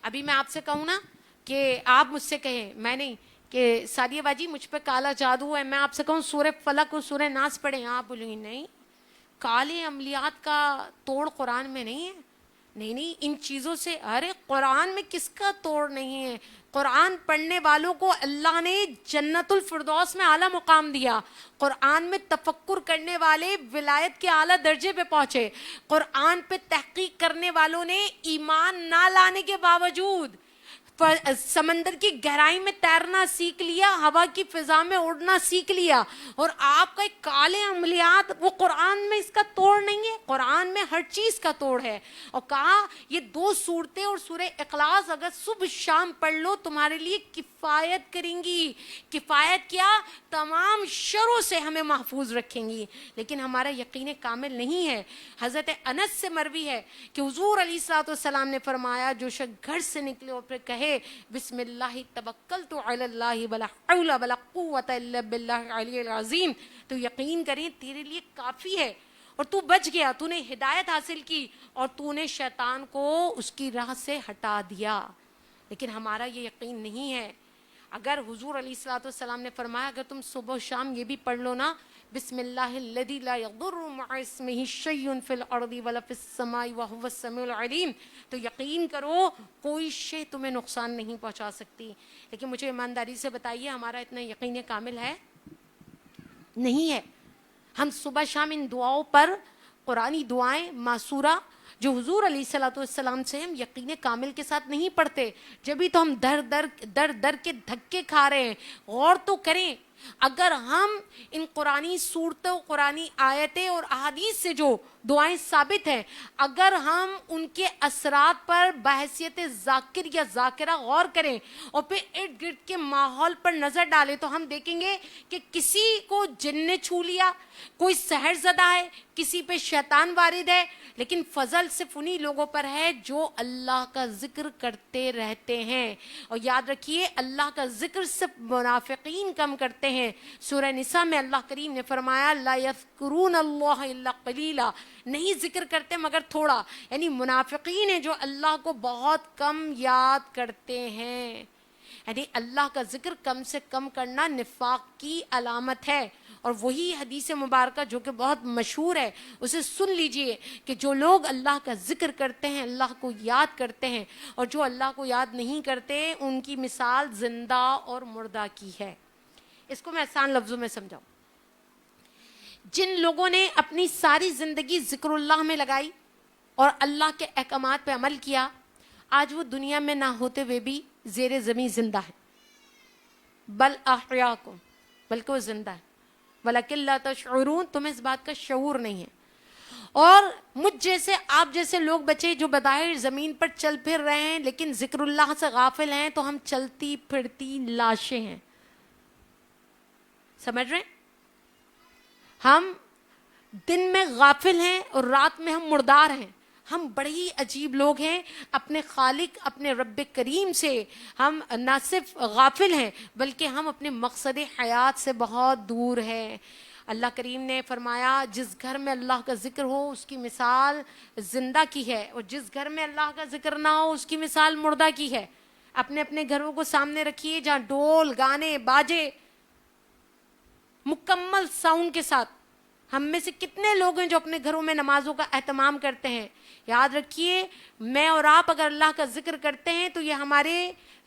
ابھی میں آپ سے کہوں نا کہ آپ مجھ سے کہیں، میں نہیں، کہ سعدیہ باجی مجھ پہ کالا جادو ہے، میں آپ سے کہوں سورہ فلق اور سورہ ناس پڑھیں، آپ بولیں گے نہیں کالے عملیات کا توڑ قرآن میں نہیں ہے. نہیں ان چیزوں سے، ارے قرآن میں کس کا توڑ نہیں ہے. قرآن پڑھنے والوں کو اللہ نے جنت الفردوس میں اعلیٰ مقام دیا. قرآن میں تفکر کرنے والے ولایت کے اعلیٰ درجے پہ پہنچے. قرآن پہ تحقیق کرنے والوں نے ایمان نہ لانے کے باوجود سمندر کی گہرائی میں تیرنا سیکھ لیا، ہوا کی فضا میں اڑنا سیکھ لیا. اور آپ کا ایک کالے عملیات، وہ قرآن میں اس کا توڑ نہیں ہے. قرآن میں ہر چیز کا توڑ ہے. اور کہا یہ 2 صورتیں اور سورہ اخلاص اگر صبح شام پڑھ لو تمہارے لیے کفایت کریں گی. کفایت کیا؟ تمام شروں سے ہمیں محفوظ رکھیں گی. لیکن ہمارا یقین کامل نہیں ہے. حضرت انس سے مروی ہے کہ حضور علیہ الصلوۃ والسلام نے فرمایا جو شخص گھر سے نکلے اور پھر کہے بسم اللہ توکلت علی اللہ ولا حول ولا قوت الا باللہ العلی العظیم، تو یقین کریں تیرے لیے کافی ہے اور تو بچ گیا، تو نے ہدایت حاصل کی اور تو نے شیطان کو اس کی راہ سے ہٹا دیا. لیکن ہمارا یہ یقین نہیں ہے. اگر حضور علیہ الصلوۃ والسلام نے فرمایا اگر تم صبح و شام یہ بھی پڑھ لو نا, بسم اللہ الذی لا یضر مع اسمہ شیء فی الارض ولا فی السماء وهو السمیع العلیم, تو یقین کرو کوئی شے تمہیں نقصان نہیں پہنچا سکتی. لیکن مجھے ایمانداری سے بتائیے ہمارا اتنا یقین کامل ہے؟ نہیں ہے. ہم صبح شام ان دعاؤں پر قرآنی دعائیں ماسورہ جو حضور علیہ الصلوۃ والسلام سے ہم یقین کامل کے ساتھ نہیں پڑھتے, جبھی تو ہم در کے دھکے کھا رہے ہیں. غور تو کریں, اگر ہم ان قرآنی صورتوں, قرآنی آیتیں اور احادیث سے جو دعائیں ثابت ہیں, اگر ہم ان کے اثرات پر بحیثیت ذاکر یا ذاکرہ غور کریں اور پھر ارد گرد کے ماحول پر نظر ڈالیں, تو ہم دیکھیں گے کہ کسی کو جن نے چھو لیا, کوئی سحر زدہ ہے, کسی پہ شیطان وارد ہے, لیکن فضل صرف انہی لوگوں پر ہے جو اللہ کا ذکر کرتے رہتے ہیں. اور یاد رکھیے اللہ کا ذکر صرف منافقین کم کرتے ہیں. سورہ نساء میں اللہ کریم نے فرمایا لا یذکرون اللہ الا قلیلا, نہیں ذکر کرتے مگر تھوڑا, یعنی منافقین ہیں جو اللہ کو بہت کم یاد کرتے ہیں. یعنی اللہ کا ذکر کم سے کم کرنا نفاق کی علامت ہے. اور وہی حدیث مبارکہ جو کہ بہت مشہور ہے اسے سن لیجئے کہ جو لوگ اللہ کا ذکر کرتے ہیں, اللہ کو یاد کرتے ہیں, اور جو اللہ کو یاد نہیں کرتے ان کی مثال زندہ اور مردہ کی ہے. اس کو میں آسان لفظوں میں سمجھاؤں. جن لوگوں نے اپنی ساری زندگی ذکر اللہ میں لگائی اور اللہ کے احکامات پہ عمل کیا, آج وہ دنیا میں نہ ہوتے ہوئے بھی زیر زمین زندہ ہے. بل احیاکم, بلکہ وہ زندہ ہے. ولیکن لا تشعرون, تمہیں اس بات کا شعور نہیں ہے. اور مجھ جیسے آپ جیسے لوگ بچے جو بظاہر زمین پر چل پھر رہے ہیں لیکن ذکر اللہ سے غافل ہیں, تو ہم چلتی پھرتی لاشیں ہیں. سمجھ رہے ہیں؟ ہم دن میں غافل ہیں اور رات میں ہم مردار ہیں. ہم بڑے ہی عجیب لوگ ہیں. اپنے خالق اپنے رب کریم سے ہم نہ صرف غافل ہیں بلکہ ہم اپنے مقصد حیات سے بہت دور ہیں. اللہ کریم نے فرمایا جس گھر میں اللہ کا ذکر ہو اس کی مثال زندہ کی ہے, اور جس گھر میں اللہ کا ذکر نہ ہو اس کی مثال مردہ کی ہے. اپنے اپنے گھروں کو سامنے رکھیے جہاں ڈول گانے باجے مکمل ساؤنڈ کے ساتھ. ہم میں سے کتنے لوگ ہیں جو اپنے گھروں میں نمازوں کا اہتمام کرتے ہیں؟ یاد رکھیے میں اور آپ اگر اللہ کا ذکر کرتے ہیں تو یہ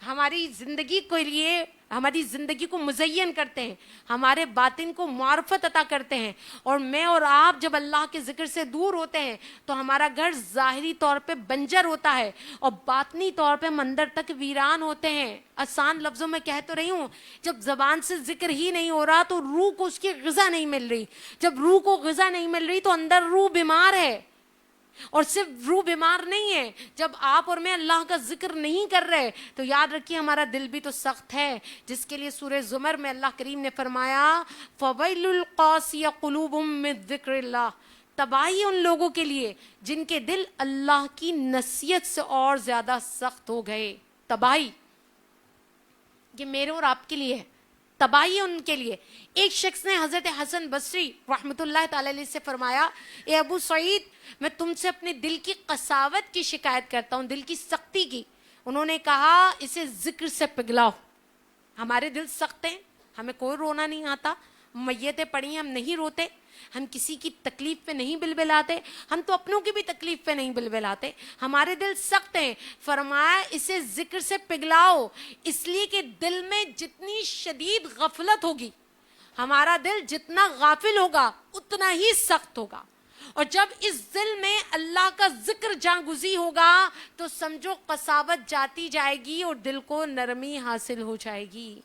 ہماری زندگی کے لیے ہماری زندگی کو مزین کرتے ہیں, ہمارے باطن کو معرفت عطا کرتے ہیں. اور میں اور آپ جب اللہ کے ذکر سے دور ہوتے ہیں تو ہمارا گھر ظاہری طور پہ بنجر ہوتا ہے اور باطنی طور پہ ہم اندر تک ویران ہوتے ہیں. آسان لفظوں میں کہہ تو رہی ہوں, جب زبان سے ذکر ہی نہیں ہو رہا تو روح کو اس کی غذا نہیں مل رہی. جب روح کو غذا نہیں مل رہی تو اندر روح بیمار ہے. اور صرف روح بیمار نہیں ہے, جب آپ اور میں اللہ کا ذکر نہیں کر رہے تو یاد رکھیے ہمارا دل بھی تو سخت ہے, جس کے لیے سورہ زمر میں اللہ کریم نے فرمایا فَوَيْلُ الْقَاسِيَ قُلُوبُهُم مِّن ذِكْرِ اللَّهِ, تباہی ان لوگوں کے لیے جن کے دل اللہ کی نصیحت سے اور زیادہ سخت ہو گئے. تباہی یہ میرے اور آپ کے لیے ہے, تباہی ان کے لیے. ایک شخص نے حضرت حسن بصری رحمۃ اللہ تعالی علیہ سے فرمایا اے ابو سعید, میں تم سے اپنے دل کی قساوت کی شکایت کرتا ہوں, دل کی سختی کی. انہوں نے کہا اسے ذکر سے پگھلاؤ. ہمارے دل سخت ہیں, ہمیں کوئی رونا نہیں آتا, میتیں پڑی ہم نہیں روتے, ہم کسی کی تکلیف پہ نہیں بلبلاتے, ہم تو اپنوں کی بھی تکلیف پہ نہیں بلبلاتے, ہمارے دل سخت ہیں. فرمایا اسے ذکر سے پگھلاؤ, اس لیے کہ دل میں جتنی شدید غفلت ہوگی, ہمارا دل جتنا غافل ہوگا اتنا ہی سخت ہوگا. اور جب اس دل میں اللہ کا ذکر جاگزی ہوگا تو سمجھو قساوت جاتی جائے گی اور دل کو نرمی حاصل ہو جائے گی.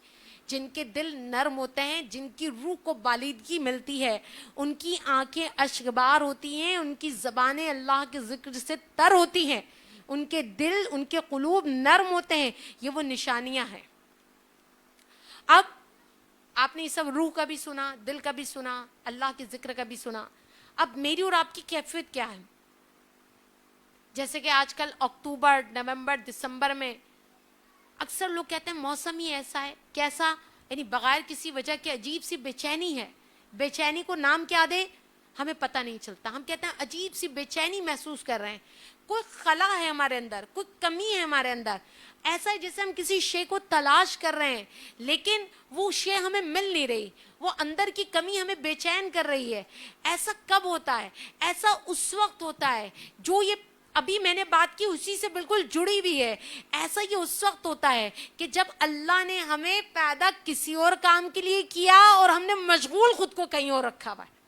جن کے دل نرم ہوتے ہیں, جن کی روح کو بالیدگی ملتی ہے, ان کی آنکھیں اشکبار ہوتی ہیں, ان کی زبانیں اللہ کے ذکر سے تر ہوتی ہیں, ان کے دل ان کے قلوب نرم ہوتے ہیں. یہ وہ نشانیاں ہیں. اب آپ نے یہ سب روح کا بھی سنا, دل کا بھی سنا, اللہ کے ذکر کا بھی سنا. اب میری اور آپ کی کیفیت کیا ہے؟ جیسے کہ آج کل اکتوبر نومبر دسمبر میں اکثر لوگ کہتے ہیں موسم ہی ایسا ہے. کیسا؟ یعنی بغیر کسی وجہ کے عجیب سی بے چینی ہے. بے چینی کو نام کیا دے ہمیں پتہ نہیں چلتا. ہم کہتے ہیں عجیب سی بے چینی محسوس کر رہے ہیں, کوئی خلا ہے ہمارے اندر, کوئی کمی ہے ہمارے اندر. ایسا ہے جیسے ہم کسی شے کو تلاش کر رہے ہیں لیکن وہ شے ہمیں مل نہیں رہی, وہ اندر کی کمی ہمیں بے چین کر رہی ہے. ایسا کب ہوتا ہے؟ ایسا اس وقت ہوتا ہے جو یہ ابھی میں نے بات کی اسی سے بالکل جڑی ہوئی ہے. ایسا یہ اس وقت ہوتا ہے کہ جب اللہ نے ہمیں پیدا کسی اور کام کے لیے کیا اور ہم نے مشغول خود کو کہیں اور رکھا ہوا ہے.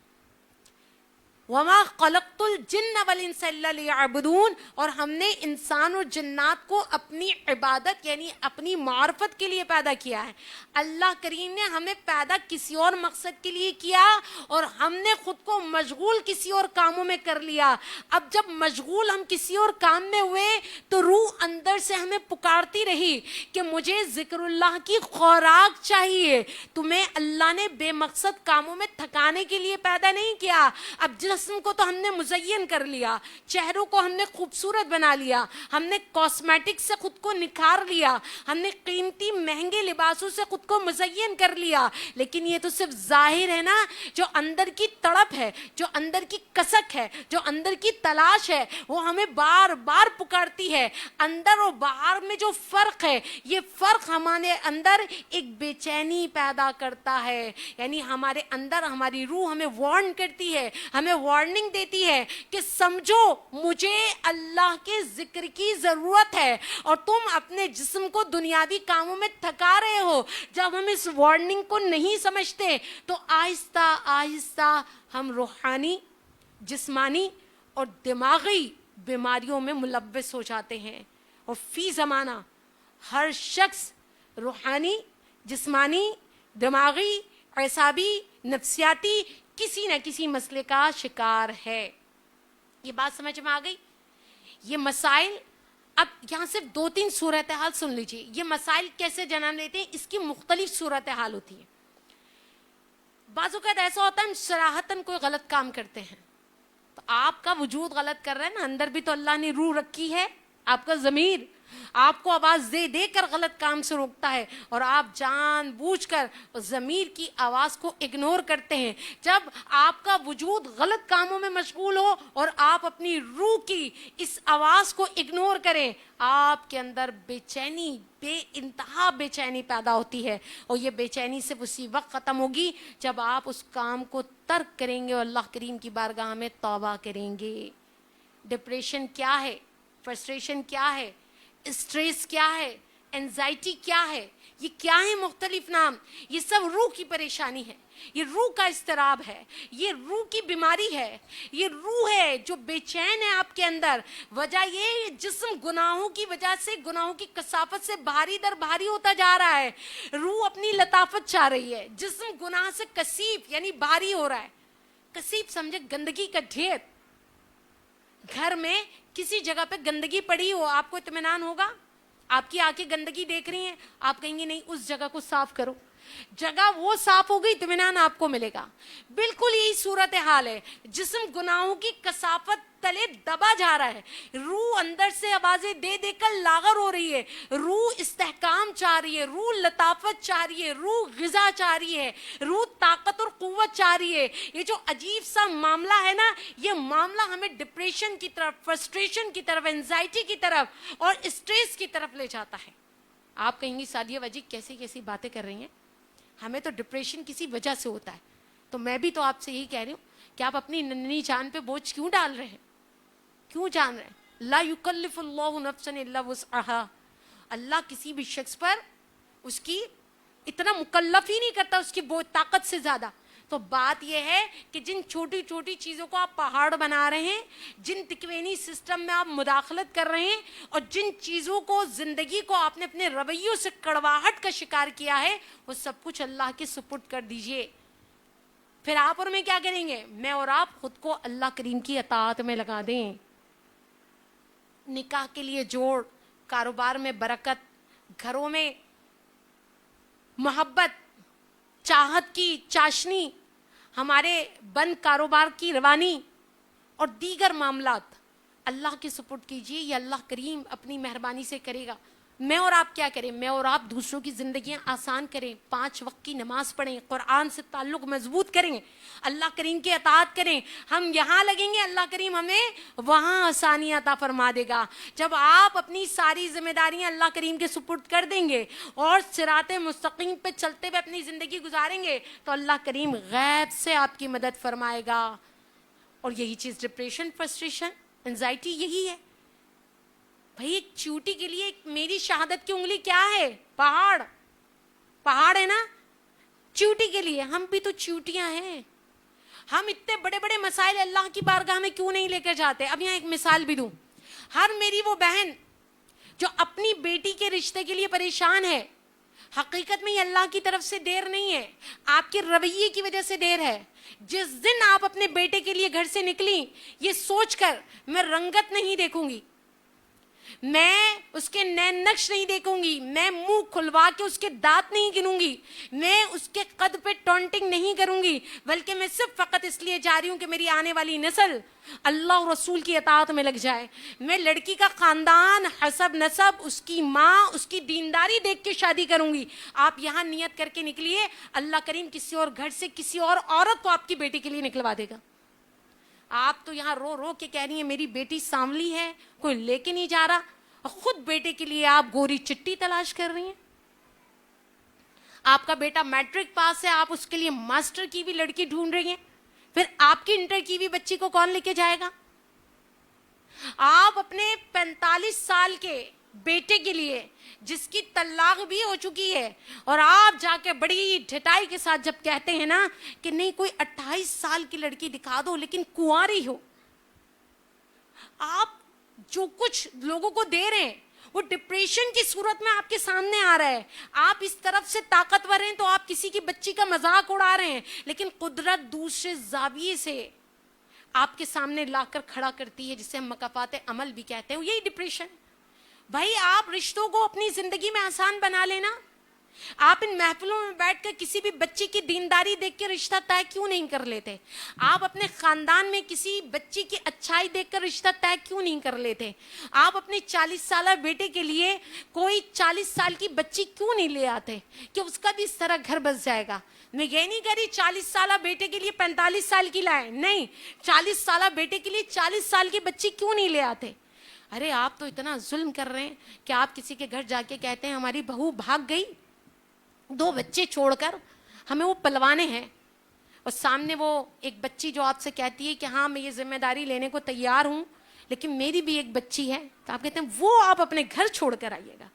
وَمَا خَلَقْتُ الْجِنَّ وَالْإِنسَ إِلَّا لِيَعْبُدُونَ, اور ہم نے انسان اور جنات کو اپنی عبادت یعنی اپنی معرفت کے لیے پیدا کیا ہے. اللہ کریم نے ہمیں پیدا کسی اور مقصد کے لیے کیا اور ہم نے خود کو مشغول کسی اور کاموں میں کر لیا. اب جب مشغول ہم کسی اور کام میں ہوئے تو روح اندر سے ہمیں پکارتی رہی کہ مجھے ذکر اللہ کی خوراک چاہیے. تمہیں اللہ نے بے مقصد کاموں میں تھکانے کے لیے پیدا نہیں کیا. اب جسم کو تو ہم نے مزین کر لیا, چہروں کو ہم نے خوبصورت بنا لیا, ہم نے کاسمیٹک سے خود کو نکھار لیا, ہم نے قیمتی مہنگے لباسوں سے خود کو مزین کر لیا, لیکن یہ تو صرف ظاہر ہے نا. جو اندر کی تڑپ ہے, جو اندر کی کسک ہے, جو اندر کی تلاش ہے, وہ ہمیں بار بار پکارتی ہے. اندر اور باہر میں جو فرق ہے, یہ فرق ہمارے اندر ایک بے چینی پیدا کرتا ہے. یعنی ہمارے اندر ہماری روح ہمیں وارن کرتی ہے, ہمیں وارننگ دیتی ہے کہ سمجھو مجھے اللہ کے ذکر کی ضرورت ہے اور تم اپنے جسم کو دنیاوی کاموں میں تھکا رہے ہو. جب ہم اس وارننگ کو نہیں سمجھتے تو آہستہ آہستہ ہم روحانی, جسمانی اور دماغی بیماریوں میں ملوث ہو جاتے ہیں. اور فی زمانہ ہر شخص روحانی, جسمانی, دماغی, اعصابی, نفسیاتی کسی نہ کسی مسئلے کا شکار ہے. یہ بات سمجھ میں آ گئی؟ یہ مسائل, اب یہاں صرف 2-3 صورتحال سن لیجیے. یہ مسائل کیسے جنم لیتے ہیں, اس کی مختلف صورتحال ہوتی ہیں. بعض اوقات ایسا ہوتا ہے ہم صراحتاً کوئی غلط کام کرتے ہیں, تو آپ کا وجود غلط کر رہا ہے نا, اندر بھی تو اللہ نے روح رکھی ہے. آپ کا ضمیر آپ کو آواز دے دے کر غلط کام سے روکتا ہے اور آپ جان بوجھ کر ضمیر کی آواز کو اگنور کرتے ہیں. جب آپ کا وجود غلط کاموں میں مشغول ہو اور آپ اپنی روح کی اس آواز کو اگنور کریں, آپ کے اندر بے چینی, بے انتہا بے چینی پیدا ہوتی ہے. اور یہ بے چینی صرف اسی وقت ختم ہوگی جب آپ اس کام کو ترک کریں گے اور اللہ کریم کی بارگاہ میں توبہ کریں گے. ڈپریشن کیا ہے, فرسٹریشن کیا ہے, اسٹریس کیا ہے, اینزائٹی کیا ہے, یہ کیا ہے مختلف نام. یہ سب روح کی پریشانی ہے, یہ روح کا اضطراب ہے, یہ روح کی بیماری ہے, یہ روح ہے جو بے چین ہے آپ کے اندر. وجہ یہ جسم گناہوں کی وجہ سے, گناہوں کی کثافت سے بھاری در بھاری ہوتا جا رہا ہے. روح اپنی لطافت چاہ رہی ہے, جسم گناہ سے کثیف یعنی بھاری ہو رہا ہے. کثیف سمجھے گندگی کا ڈھیر. گھر میں کسی جگہ پہ گندگی پڑی ہو, آپ کو اطمینان ہوگا؟ آپ کی آنکھیں گندگی دیکھ رہی ہیں, آپ کہیں گے نہیں اس جگہ کو صاف کرو. جگہ وہ صاف ہو گئی, اطمینان آپ کو ملے گا. بالکل یہی صورتحال ہے. جسم گناہوں کی کثافت تلے دبا جا رہا ہے. روح اندر سے آوازیں دے دے کر لاغر ہو رہی ہے. روح استحکام چاہ رہی ہے, روح لطافت چاہ رہی ہے, روح غذا چاہ رہی ہے, روح طاقت اور قوت چاہ رہی ہے. یہ جو عجیب سا معاملہ ہے نا, یہ معاملہ ہمیں ڈپریشن کی طرف, فرسٹریشن کی طرف, اینزائٹی کی طرف اور اسٹریس کی طرف لے جاتا ہے. آپ کہیں گی سعدیہ وجی کیسی کیسی باتیں کر رہی ہیں, ہمیں تو ڈپریشن کسی وجہ سے ہوتا ہے. تو میں بھی تو آپ سے یہی کہہ رہی ہوں کہ آپ اپنی ننھی جان پہ بوجھ کیوں ڈال رہے ہیں, کیوں جان رہے ہیں؟ لا یکلف اللہ نفسا الا وسعها. اللہ کسی بھی شخص پر اس کی اتنا مکلف ہی نہیں کرتا اس کی طاقت سے زیادہ. تو بات یہ ہے کہ جن چھوٹی چھوٹی چیزوں کو آپ پہاڑ بنا رہے ہیں, جن تکوینی سسٹم میں آپ مداخلت کر رہے ہیں, اور جن چیزوں کو, زندگی کو آپ نے اپنے رویوں سے کڑواہٹ کا شکار کیا ہے, وہ سب کچھ اللہ کے سپرد کر دیجئے. پھر آپ اور میں کیا کریں گے؟ میں اور آپ خود کو اللہ کریم کی اطاعت میں لگا دیں. نکاح کے لیے جوڑ, کاروبار میں برکت, گھروں میں محبت, چاہت کی چاشنی, ہمارے بند کاروبار کی روانی اور دیگر معاملات اللہ کے سپرد کیجیے. یہ اللہ کریم اپنی مہربانی سے کرے گا. میں اور آپ کیا کریں؟ میں اور آپ دوسروں کی زندگیاں آسان کریں، 5 وقت کی نماز پڑھیں، قرآن سے تعلق مضبوط کریں، اللہ کریم کی اطاعت کریں. ہم یہاں لگیں گے، اللہ کریم ہمیں وہاں آسانی عطا فرما دے گا. جب آپ اپنی ساری ذمہ داریاں اللہ کریم کے سپرد کر دیں گے اور صراط مستقیم پہ چلتے ہوئے اپنی زندگی گزاریں گے تو اللہ کریم غیب سے آپ کی مدد فرمائے گا. اور یہی چیز ڈپریشن، فرسٹریشن، انزائٹی یہی ہے. بھائی ایک چیوٹی کے لیے میری شہادت کی انگلی کیا ہے؟ پہاڑ ہے نا. چیوٹی کے لیے ہم بھی تو چیوٹیاں ہیں. ہم اتنے بڑے بڑے مسائل اللہ کی بارگاہ میں کیوں نہیں لے کر جاتے؟ اب یہاں ایک مثال بھی دوں. ہر میری وہ بہن جو اپنی بیٹی کے رشتے کے لیے پریشان ہے، حقیقت میں یہ اللہ کی طرف سے دیر نہیں ہے، آپ کے رویے کی وجہ سے دیر ہے. جس دن آپ اپنے بیٹے کے لیے گھر سے نکلی یہ سوچ کر میں رنگت نہیں دیکھوں گی، میں اس کے نین نقش نہیں دیکھوں گی، میں منہ کھلوا کے اس کے دانت نہیں گنوں گی، میں اس کے قد پہ ٹونٹنگ نہیں کروں گی، بلکہ میں صرف فقط اس لیے جا رہی ہوں کہ میری آنے والی نسل اللہ اور رسول کی اطاعت میں لگ جائے. میں لڑکی کا خاندان، حسب نسب، اس کی ماں، اس کی دینداری دیکھ کے شادی کروں گی. آپ یہاں نیت کر کے نکلیے، اللہ کریم کسی اور گھر سے کسی اور عورت کو آپ کی بیٹی کے لیے نکلوا دے گا. آپ تو یہاں رو رو کے کہہ رہی ہیں میری بیٹی سانولی ہے، کوئی لے کے نہیں جا رہا، اور خود بیٹے کے لیے آپ گوری چٹی تلاش کر رہی ہیں. آپ کا بیٹا میٹرک پاس ہے، آپ اس کے لیے ماسٹر کی بھی لڑکی ڈھونڈ رہی ہیں، پھر آپ کی انٹر کی بھی بچی کو کون لے کے جائے گا؟ آپ اپنے 45 سال کے بیٹے کے لیے جس کی طلاق بھی ہو چکی ہے، اور آپ جا کے بڑی ڈھٹائی کے ساتھ جب کہتے ہیں نا کہ نہیں کوئی 28 سال کی لڑکی دکھا دو لیکن کنواری ہو، آپ جو کچھ لوگوں کو دے رہے ہیں وہ ڈپریشن کی صورت میں آپ کے سامنے آ رہا ہے. آپ اس طرف سے طاقتور ہیں تو آپ کسی کی بچی کا مذاق اڑا رہے ہیں، لیکن قدرت دوسرے زاویے سے آپ کے سامنے لا کر کھڑا کرتی ہے، جسے ہم مکافات عمل بھی کہتے ہیں. یہی ڈپریشن. بھائی آپ رشتوں کو اپنی زندگی میں آسان بنا لینا. آپ ان محفلوں میں بیٹھ کر کسی بھی بچی کی دینداری دیکھ کے رشتہ طے کیوں نہیں کر لیتے؟ آپ اپنے خاندان میں کسی بچی کی اچھائی دیکھ کر رشتہ طے کیوں نہیں کر لیتے؟ آپ اپنے 40 سالہ بیٹے کے لیے کوئی 40 سال کی بچی کیوں نہیں لے آتے کہ اس کا بھی اس طرح گھر بس جائے گا؟ میں یہ نہیں کہہ رہی 40 سالہ بیٹے کے لیے 45 سال کی لائیں، نہیں، 40 سالہ بیٹے کے لیے 40 سال کی بچی کیوں نہیں لے آتے؟ ارے آپ تو اتنا ظلم کر رہے ہیں کہ آپ کسی کے گھر جا کے کہتے ہیں ہماری بہو بھاگ گئی 2 بچے چھوڑ کر، ہمیں وہ پلوانے ہیں، اور سامنے وہ ایک بچی جو آپ سے کہتی ہے کہ ہاں میں یہ ذمہ داری لینے کو تیار ہوں لیکن میری بھی ایک بچی ہے، تو آپ کہتے ہیں وہ آپ اپنے گھر چھوڑ کر آئیے گا،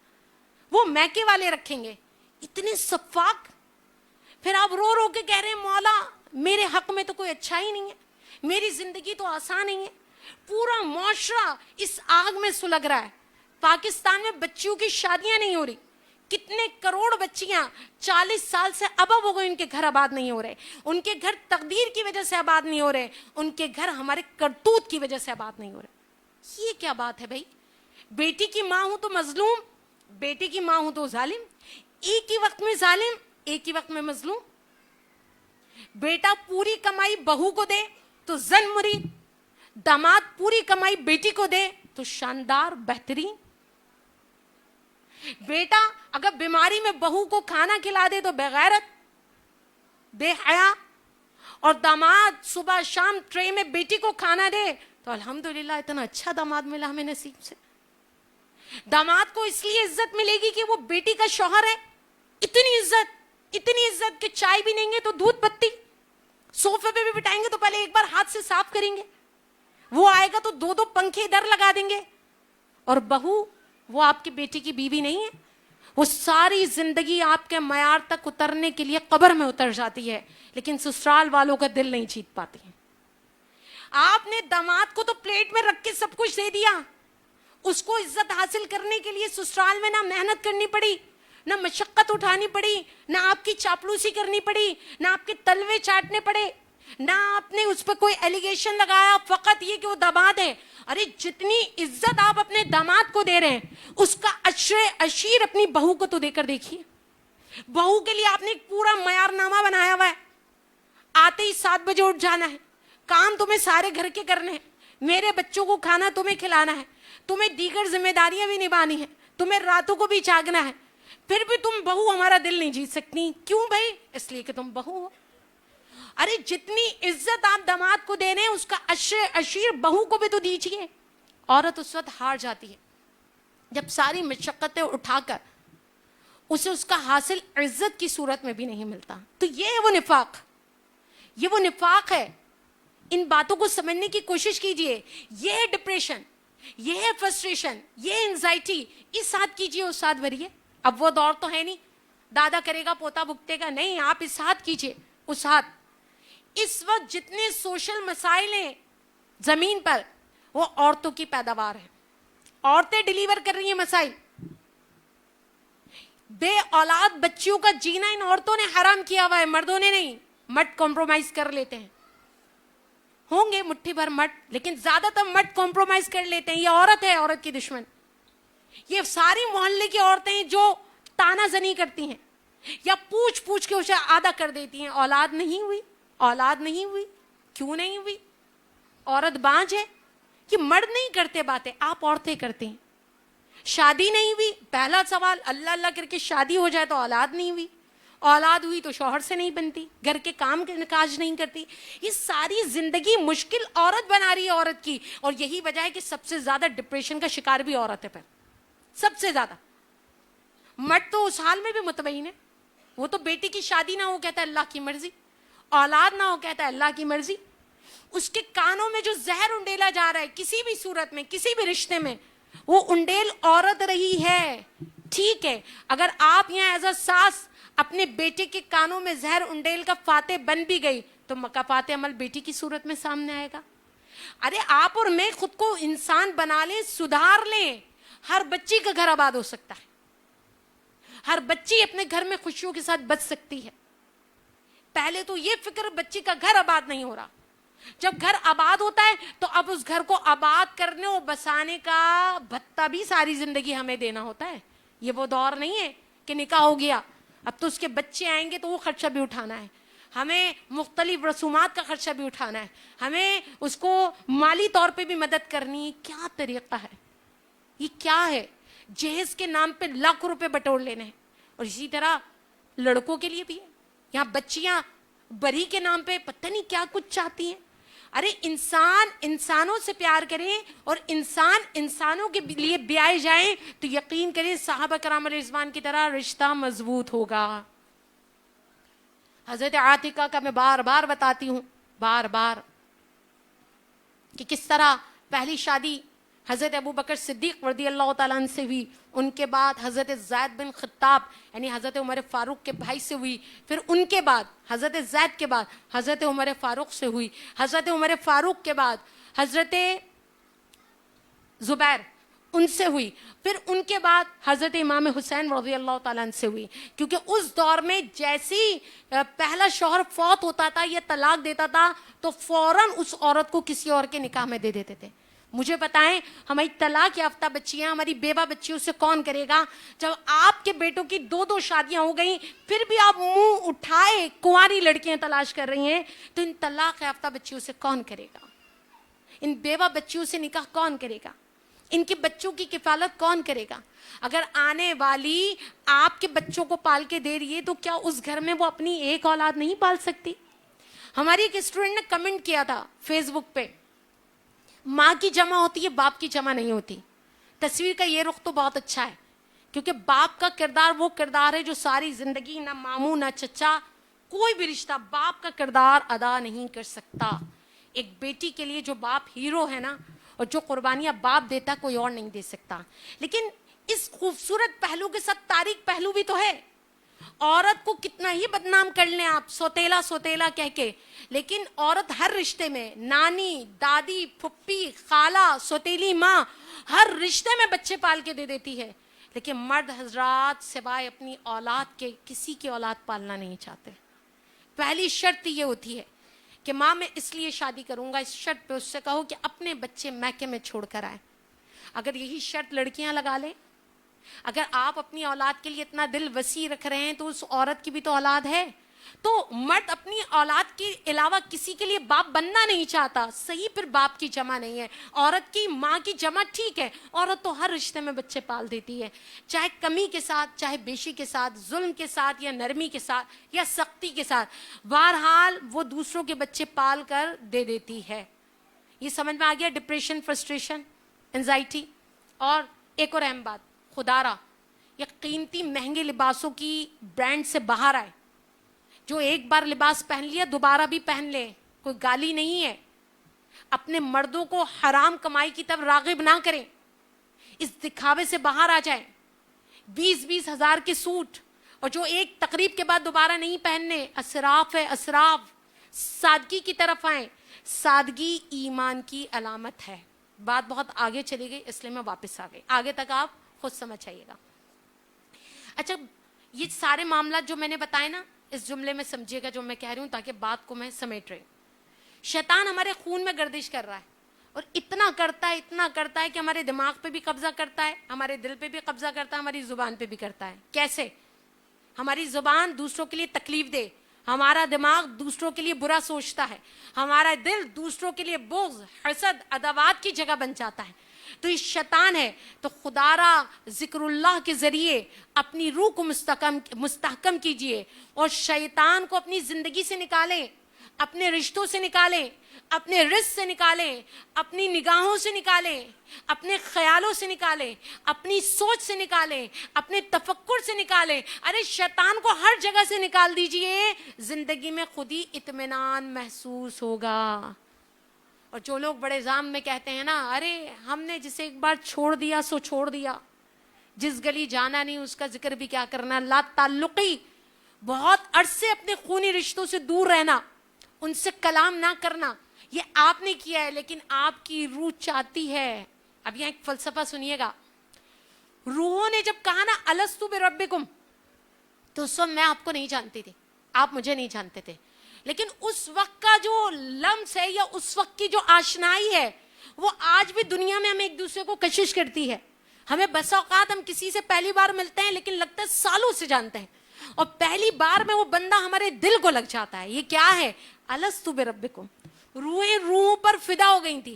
وہ میکے والے رکھیں گے. اتنے سفاک. پھر آپ رو رو کے کہہ رہے ہیں مولا میرے حق میں تو کوئی اچھا ہی نہیں ہے، میری زندگی تو آسان نہیں ہے. پورا معاشرہ اس آگ میں سلگ رہا ہے. پاکستان میں بچیوں کی شادیاں نہیں ہو رہی، کتنے کروڑ بچیاں 40 سال سے ابب ہو گئے، ان کے گھر آباد نہیں ہو رہے، ان کے گھر تقدیر کی وجہ سے آباد نہیں ہو رہے، ان کے گھر ہمارے کرتوت کی وجہ سے آباد نہیں ہو رہے. یہ کیا بات ہے بھائی؟ بیٹی کی ماں ہوں تو مظلوم، بیٹی کی ماں ہوں تو ظالم، ایک ہی وقت میں ظالم ایک ہی وقت میں مظلوم. بیٹا پوری کمائی بہو کو دے تو زن مرید، داماد پوری کمائی بیٹی کو دے تو شاندار بہترین. بیٹا اگر بیماری میں بہو کو کھانا کھلا دے تو بغیرت بے حیا، اور داماد صبح شام ٹرے میں بیٹی کو کھانا دے تو الحمدللہ اتنا اچھا داماد ملا ہمیں نصیب سے. داماد کو اس لیے عزت ملے گی کہ وہ بیٹی کا شوہر ہے، اتنی عزت کہ چائے بھی نہیں گے تو دودھ پتی، صوفے پہ بھی بٹھائیں گے تو پہلے ایک بار ہاتھ سے صاف کریں گے، وہ آئے گا تو 2 پنکھے ادھر لگا دیں گے. اور بہو وہ آپ کی بیٹی کی بیوی نہیں ہے، وہ ساری زندگی آپ کے معیار تک اترنے کے لیے قبر میں اتر جاتی ہے لیکن سسرال والوں کا دل نہیں جیت پاتی ہے. آپ نے داماد کو تو پلیٹ میں رکھ کے سب کچھ دے دیا، اس کو عزت حاصل کرنے کے لیے سسرال میں نہ محنت کرنی پڑی، نہ مشقت اٹھانی پڑی، نہ آپ کی چاپلوسی کرنی پڑی، نہ آپ کے تلوے چاٹنے پڑے، نہ آپ نے اس پہ کوئی ایلیگیشن لگایا، فقط یہ کہ وہ داماد ہے. ارے جتنی عزت آپ اپنے داماد کو دے رہے ہیں اس کا عشیر اپنی بہو کو تو دے کر دیکھیے. بہو کے لیے آپ نے ایک پورا معیار نامہ بنایا ہوا ہے، آتے ہی 7 بجے اٹھ جانا ہے، کام تمہیں سارے گھر کے کرنے ہیں، میرے بچوں کو کھانا تمہیں کھلانا ہے، تمہیں دیگر ذمہ داریاں بھی نبھانی ہیں، تمہیں راتوں کو بھی جاگنا ہے، پھر بھی تم بہو ہمارا دل نہیں جیت سکتی. کیوں بھائی؟ اس لیے کہ تم بہو ہو. ارے جتنی عزت آپ داماد کو دے رہے ہیں اس کا اشیر بہو کو بھی تو دیجیے. عورت اس وقت ہار جاتی ہے جب ساری مشقتیں اٹھا کر اسے اس کا حاصل عزت کی صورت میں بھی نہیں ملتا. تو یہ ہے وہ نفاق، یہ وہ نفاق ہے. ان باتوں کو سمجھنے کی کوشش کیجئے. یہ ہے ڈپریشن، یہ ہے فرسٹریشن، یہ انزائٹی. اس ساتھ کیجئے، اس ساتھ بھریے. اب وہ دور تو ہے نہیں دادا کرے گا پوتا بھگتے گا، نہیں، آپ اس ہاتھ کیجئے، اس ہاتھ. اس وقت جتنے سوشل مسائل ہیں زمین پر وہ عورتوں کی پیداوار ہے. عورتیں ڈیلیور کر رہی ہیں مسائل. بے اولاد بچیوں کا جینا ان عورتوں نے حرام کیا ہوا ہے، مردوں نے نہیں. مرد کمپرومائز کر لیتے ہیں، ہوں گے مٹھی بھر مرد، لیکن زیادہ تر مرد کمپرومائز کر لیتے ہیں. یہ عورت ہے عورت کی دشمن. یہ ساری محلے کی عورتیں جو تانا زنی کرتی ہیں یا پوچھ پوچھ کے اسے آدھا کر دیتی ہیں. اولاد نہیں ہوئی، اولاد نہیں ہوئی. کیوں نہیں ہوئی؟ عورت بانجھ ہے کہ مرد نہیں کرتے باتیں، آپ عورتیں کرتے ہیں. شادی نہیں ہوئی، پہلا سوال اللہ اللہ کر کے شادی ہو جائے تو اولاد نہیں ہوئی. اولاد ہوئی تو شوہر سے نہیں بنتی، گھر کے کام کاج نہیں کرتی. یہ ساری زندگی مشکل عورت بنا رہی ہے عورت کی. اور یہی وجہ ہے کہ سب سے زیادہ ڈپریشن کا شکار بھی عورت ہے. پر سب سے زیادہ مرد تو اس حال میں بھی مطمئن ہے. وہ تو بیٹی کی شادی نہ ہو کہتا ہے اللہ کی مرضی، اولاد نہ ہو کہتا ہے اللہ کی مرضی. اس کے کانوں میں جو زہر انڈیلا جا رہا ہے کسی بھی صورت میں کسی بھی رشتے میں، وہ انڈیل عورت رہی ہے. ٹھیک ہے، اگر آپ یہاں ایز اے ساس اپنے بیٹے کے کانوں میں زہر انڈیل کا فاتح بن بھی گئی تو مکافات عمل بیٹی کی صورت میں سامنے آئے گا. ارے آپ اور میں خود کو انسان بنا لیں، سدھار لیں، ہر بچی کا گھر آباد ہو سکتا ہے. ہر بچی اپنے گھر میں خوشیوں کے ساتھ بچ سکتی ہے. پہلے تو یہ فکر بچی کا گھر آباد نہیں ہو رہا. جب گھر آباد ہوتا ہے تو اب اس گھر کو آباد کرنے اور بسانے کا بھتہ بھی ساری زندگی ہمیں دینا ہوتا ہے. یہ وہ دور نہیں ہے کہ نکاح ہو گیا اب تو اس کے بچے آئیں گے تو وہ خرچہ بھی اٹھانا ہے، ہمیں مختلف رسومات کا خرچہ بھی اٹھانا ہے، ہمیں اس کو مالی طور پہ بھی مدد کرنی ہے. کیا طریقہ ہے یہ؟ کیا ہے؟ جہیز کے نام پہ لاکھ روپے بٹور لینے ہیں. اور اسی طرح لڑکوں کے لیے بھی ہے. یہاں بچیاں بری کے نام پہ پتہ نہیں کیا کچھ چاہتی ہیں. ارے انسان انسانوں سے پیار کریں اور انسان انسانوں کے لیے بیائے جائیں تو یقین کریں صحابہ کرام علیہ رضوان کی طرح رشتہ مضبوط ہوگا. حضرت عاتقہ کا میں بار بار بتاتی ہوں، بار بار، کہ کس طرح پہلی شادی حضرت ابو بکر صدیق رضی اللہ تعالیٰ عنہ سے ہوئی، ان کے بعد حضرت زید بن خطاب یعنی حضرت عمر فاروق کے بھائی سے ہوئی، پھر ان کے بعد حضرت زید کے بعد حضرت عمر فاروق سے ہوئی، حضرت عمر فاروق کے بعد حضرت زبیر ان سے ہوئی، پھر ان کے بعد حضرت امام حسین رضی اللہ تعالیٰ عنہ سے ہوئی. کیونکہ اس دور میں جیسی پہلا شوہر فوت ہوتا تھا یا طلاق دیتا تھا تو فوراً اس عورت کو کسی اور کے نکاح میں دے دیتے تھے. مجھے بتائیں ہماری طلاق یافتہ بچیاں، ہماری بیوہ بچیوں سے کون کرے گا؟ جب آپ کے بیٹوں کی 2 شادیاں ہو گئیں پھر بھی آپ منہ اٹھائے کنواری لڑکیاں تلاش کر رہی ہیں تو ان طلاق یافتہ بچیوں سے کون کرے گا؟ ان بیوہ بچیوں سے نکاح کون کرے گا؟ ان کے بچوں کی کفالت کون کرے گا؟ اگر آنے والی آپ کے بچوں کو پال کے دے رہی ہے تو کیا اس گھر میں وہ اپنی ایک اولاد نہیں پال سکتی؟ ہماری ایک اسٹوڈنٹ نے کمنٹ کیا تھا فیس بک پہ، ماں کی جمع ہوتی ہے باپ کی جمع نہیں ہوتی. تصویر کا یہ رخ تو بہت اچھا ہے کیونکہ باپ کا کردار وہ کردار ہے جو ساری زندگی نہ ماموں نہ چچا کوئی بھی رشتہ باپ کا کردار ادا نہیں کر سکتا. ایک بیٹی کے لیے جو باپ ہیرو ہے نا، اور جو قربانیاں باپ دیتا کوئی اور نہیں دے سکتا. لیکن اس خوبصورت پہلو کے ساتھ تاریک پہلو بھی تو ہے. عورت کو کتنا ہی بدنام کر لیں آپ سوتیلا سوتیلا کہہ کے، لیکن عورت ہر رشتے میں نانی، دادی، پھپھی، خالہ، سوتیلی ماں، ہر رشتے میں بچے پال کے دے دیتی ہے. لیکن مرد حضرات سوائے اپنی اولاد کے کسی کی اولاد پالنا نہیں چاہتے. پہلی شرط یہ ہوتی ہے کہ ماں میں اس لیے شادی کروں گا، اس شرط پہ اس سے کہو کہ اپنے بچے میکے میں چھوڑ کر آئے. اگر یہی شرط لڑکیاں لگا لیں، اگر آپ اپنی اولاد کے لیے اتنا دل وسیع رکھ رہے ہیں تو اس عورت کی بھی تو اولاد ہے. تو مرد اپنی اولاد کے علاوہ کسی کے لیے باپ بننا نہیں چاہتا. صحیح, پھر باپ کی جمع نہیں ہے. عورت کی ماں کی جمع ٹھیک ہے, عورت تو ہر رشتے میں بچے پال دیتی ہے, چاہے کمی کے ساتھ, چاہے بیشی کے ساتھ, ظلم کے ساتھ یا نرمی کے ساتھ یا سختی کے ساتھ, بہرحال وہ دوسروں کے بچے پال کر دے دیتی ہے. یہ سمجھ میں آ گیا, ڈپریشن, فرسٹریشن, انزائٹی. اور ایک اور اہم بات, خدا را یہ قیمتی مہنگے لباسوں کی برانڈ سے باہر آئے. جو ایک بار لباس پہن لیا دوبارہ بھی پہن لے, کوئی گالی نہیں ہے. اپنے مردوں کو حرام کمائی کی طرف راغب نہ کریں, اس دکھاوے سے باہر آ جائیں. 20-20 ہزار کے سوٹ اور جو ایک تقریب کے بعد دوبارہ نہیں پہننے, اسراف ہے اسراف. سادگی کی طرف آئیں, سادگی ایمان کی علامت ہے. بات بہت آگے چلی گئی اس لیے میں واپس آ گئی, آگے تک آپ خود سمجھ آئیے گا. اچھا, یہ سارے معاملات جو میں نے بتائے نا, اس جملے میں سمجھیے گا جو میں کہہ رہی ہوں تاکہ بات کو میں سمیٹ رہی ہوں. شیطان ہمارے خون میں گردش کر رہا ہے, اور اتنا کرتا ہے کہ ہمارے دماغ پہ بھی قبضہ کرتا ہے, ہمارے دل پہ بھی قبضہ کرتا ہے, ہماری زبان پہ بھی کرتا ہے. کیسے؟ ہماری زبان دوسروں کے لیے تکلیف دے, ہمارا دماغ دوسروں کے لیے برا سوچتا ہے, ہمارا دل دوسروں کے لیے بغض, حسد, عداوت کی جگہ بن جاتا ہے. تو یہ شیطان ہے. تو خدا را ذکر اللہ کے ذریعے اپنی روح کو مستحکم کیجئے, اور شیطان کو اپنی زندگی سے نکالیں, اپنے رشتوں سے نکالیں, اپنے رزق سے نکالیں, اپنی نگاہوں سے نکالیں, اپنے خیالوں سے نکالیں, اپنی سوچ سے نکالیں, اپنے تفکر سے نکالیں. ارے شیطان کو ہر جگہ سے نکال دیجئے, زندگی میں خود ہی اطمینان محسوس ہوگا. اور جو لوگ بڑے ذام میں کہتے ہیں نا, ارے ہم نے جسے ایک بار چھوڑ دیا سو چھوڑ دیا, جس گلی جانا نہیں اس کا ذکر بھی کیا کرنا. لا تعلقی, بہت عرصے اپنے خونی رشتوں سے دور رہنا, ان سے کلام نہ کرنا, یہ آپ نے کیا ہے, لیکن آپ کی روح چاہتی ہے. اب یہاں ایک فلسفہ سنیے گا. روحوں نے جب کہا نا الستو بربکم, تو اس وقت میں آپ کو نہیں جانتی تھی, آپ مجھے نہیں جانتے تھے, لیکن اس وقت کا جو لمس ہے یا اس وقت کی جو آشنائی ہے وہ آج بھی دنیا میں ہمیں ایک دوسرے کو کشش کرتی ہے. ہمیں بس اوقات ہم کسی سے پہلی بار ملتے ہیں لیکن لگتا ہے سالوں سے جانتے ہیں, اور پہلی بار میں وہ بندہ ہمارے دل کو لگ جاتا ہے. یہ کیا ہے؟ الستو بربکم. روح پر فدا ہو گئی تھی.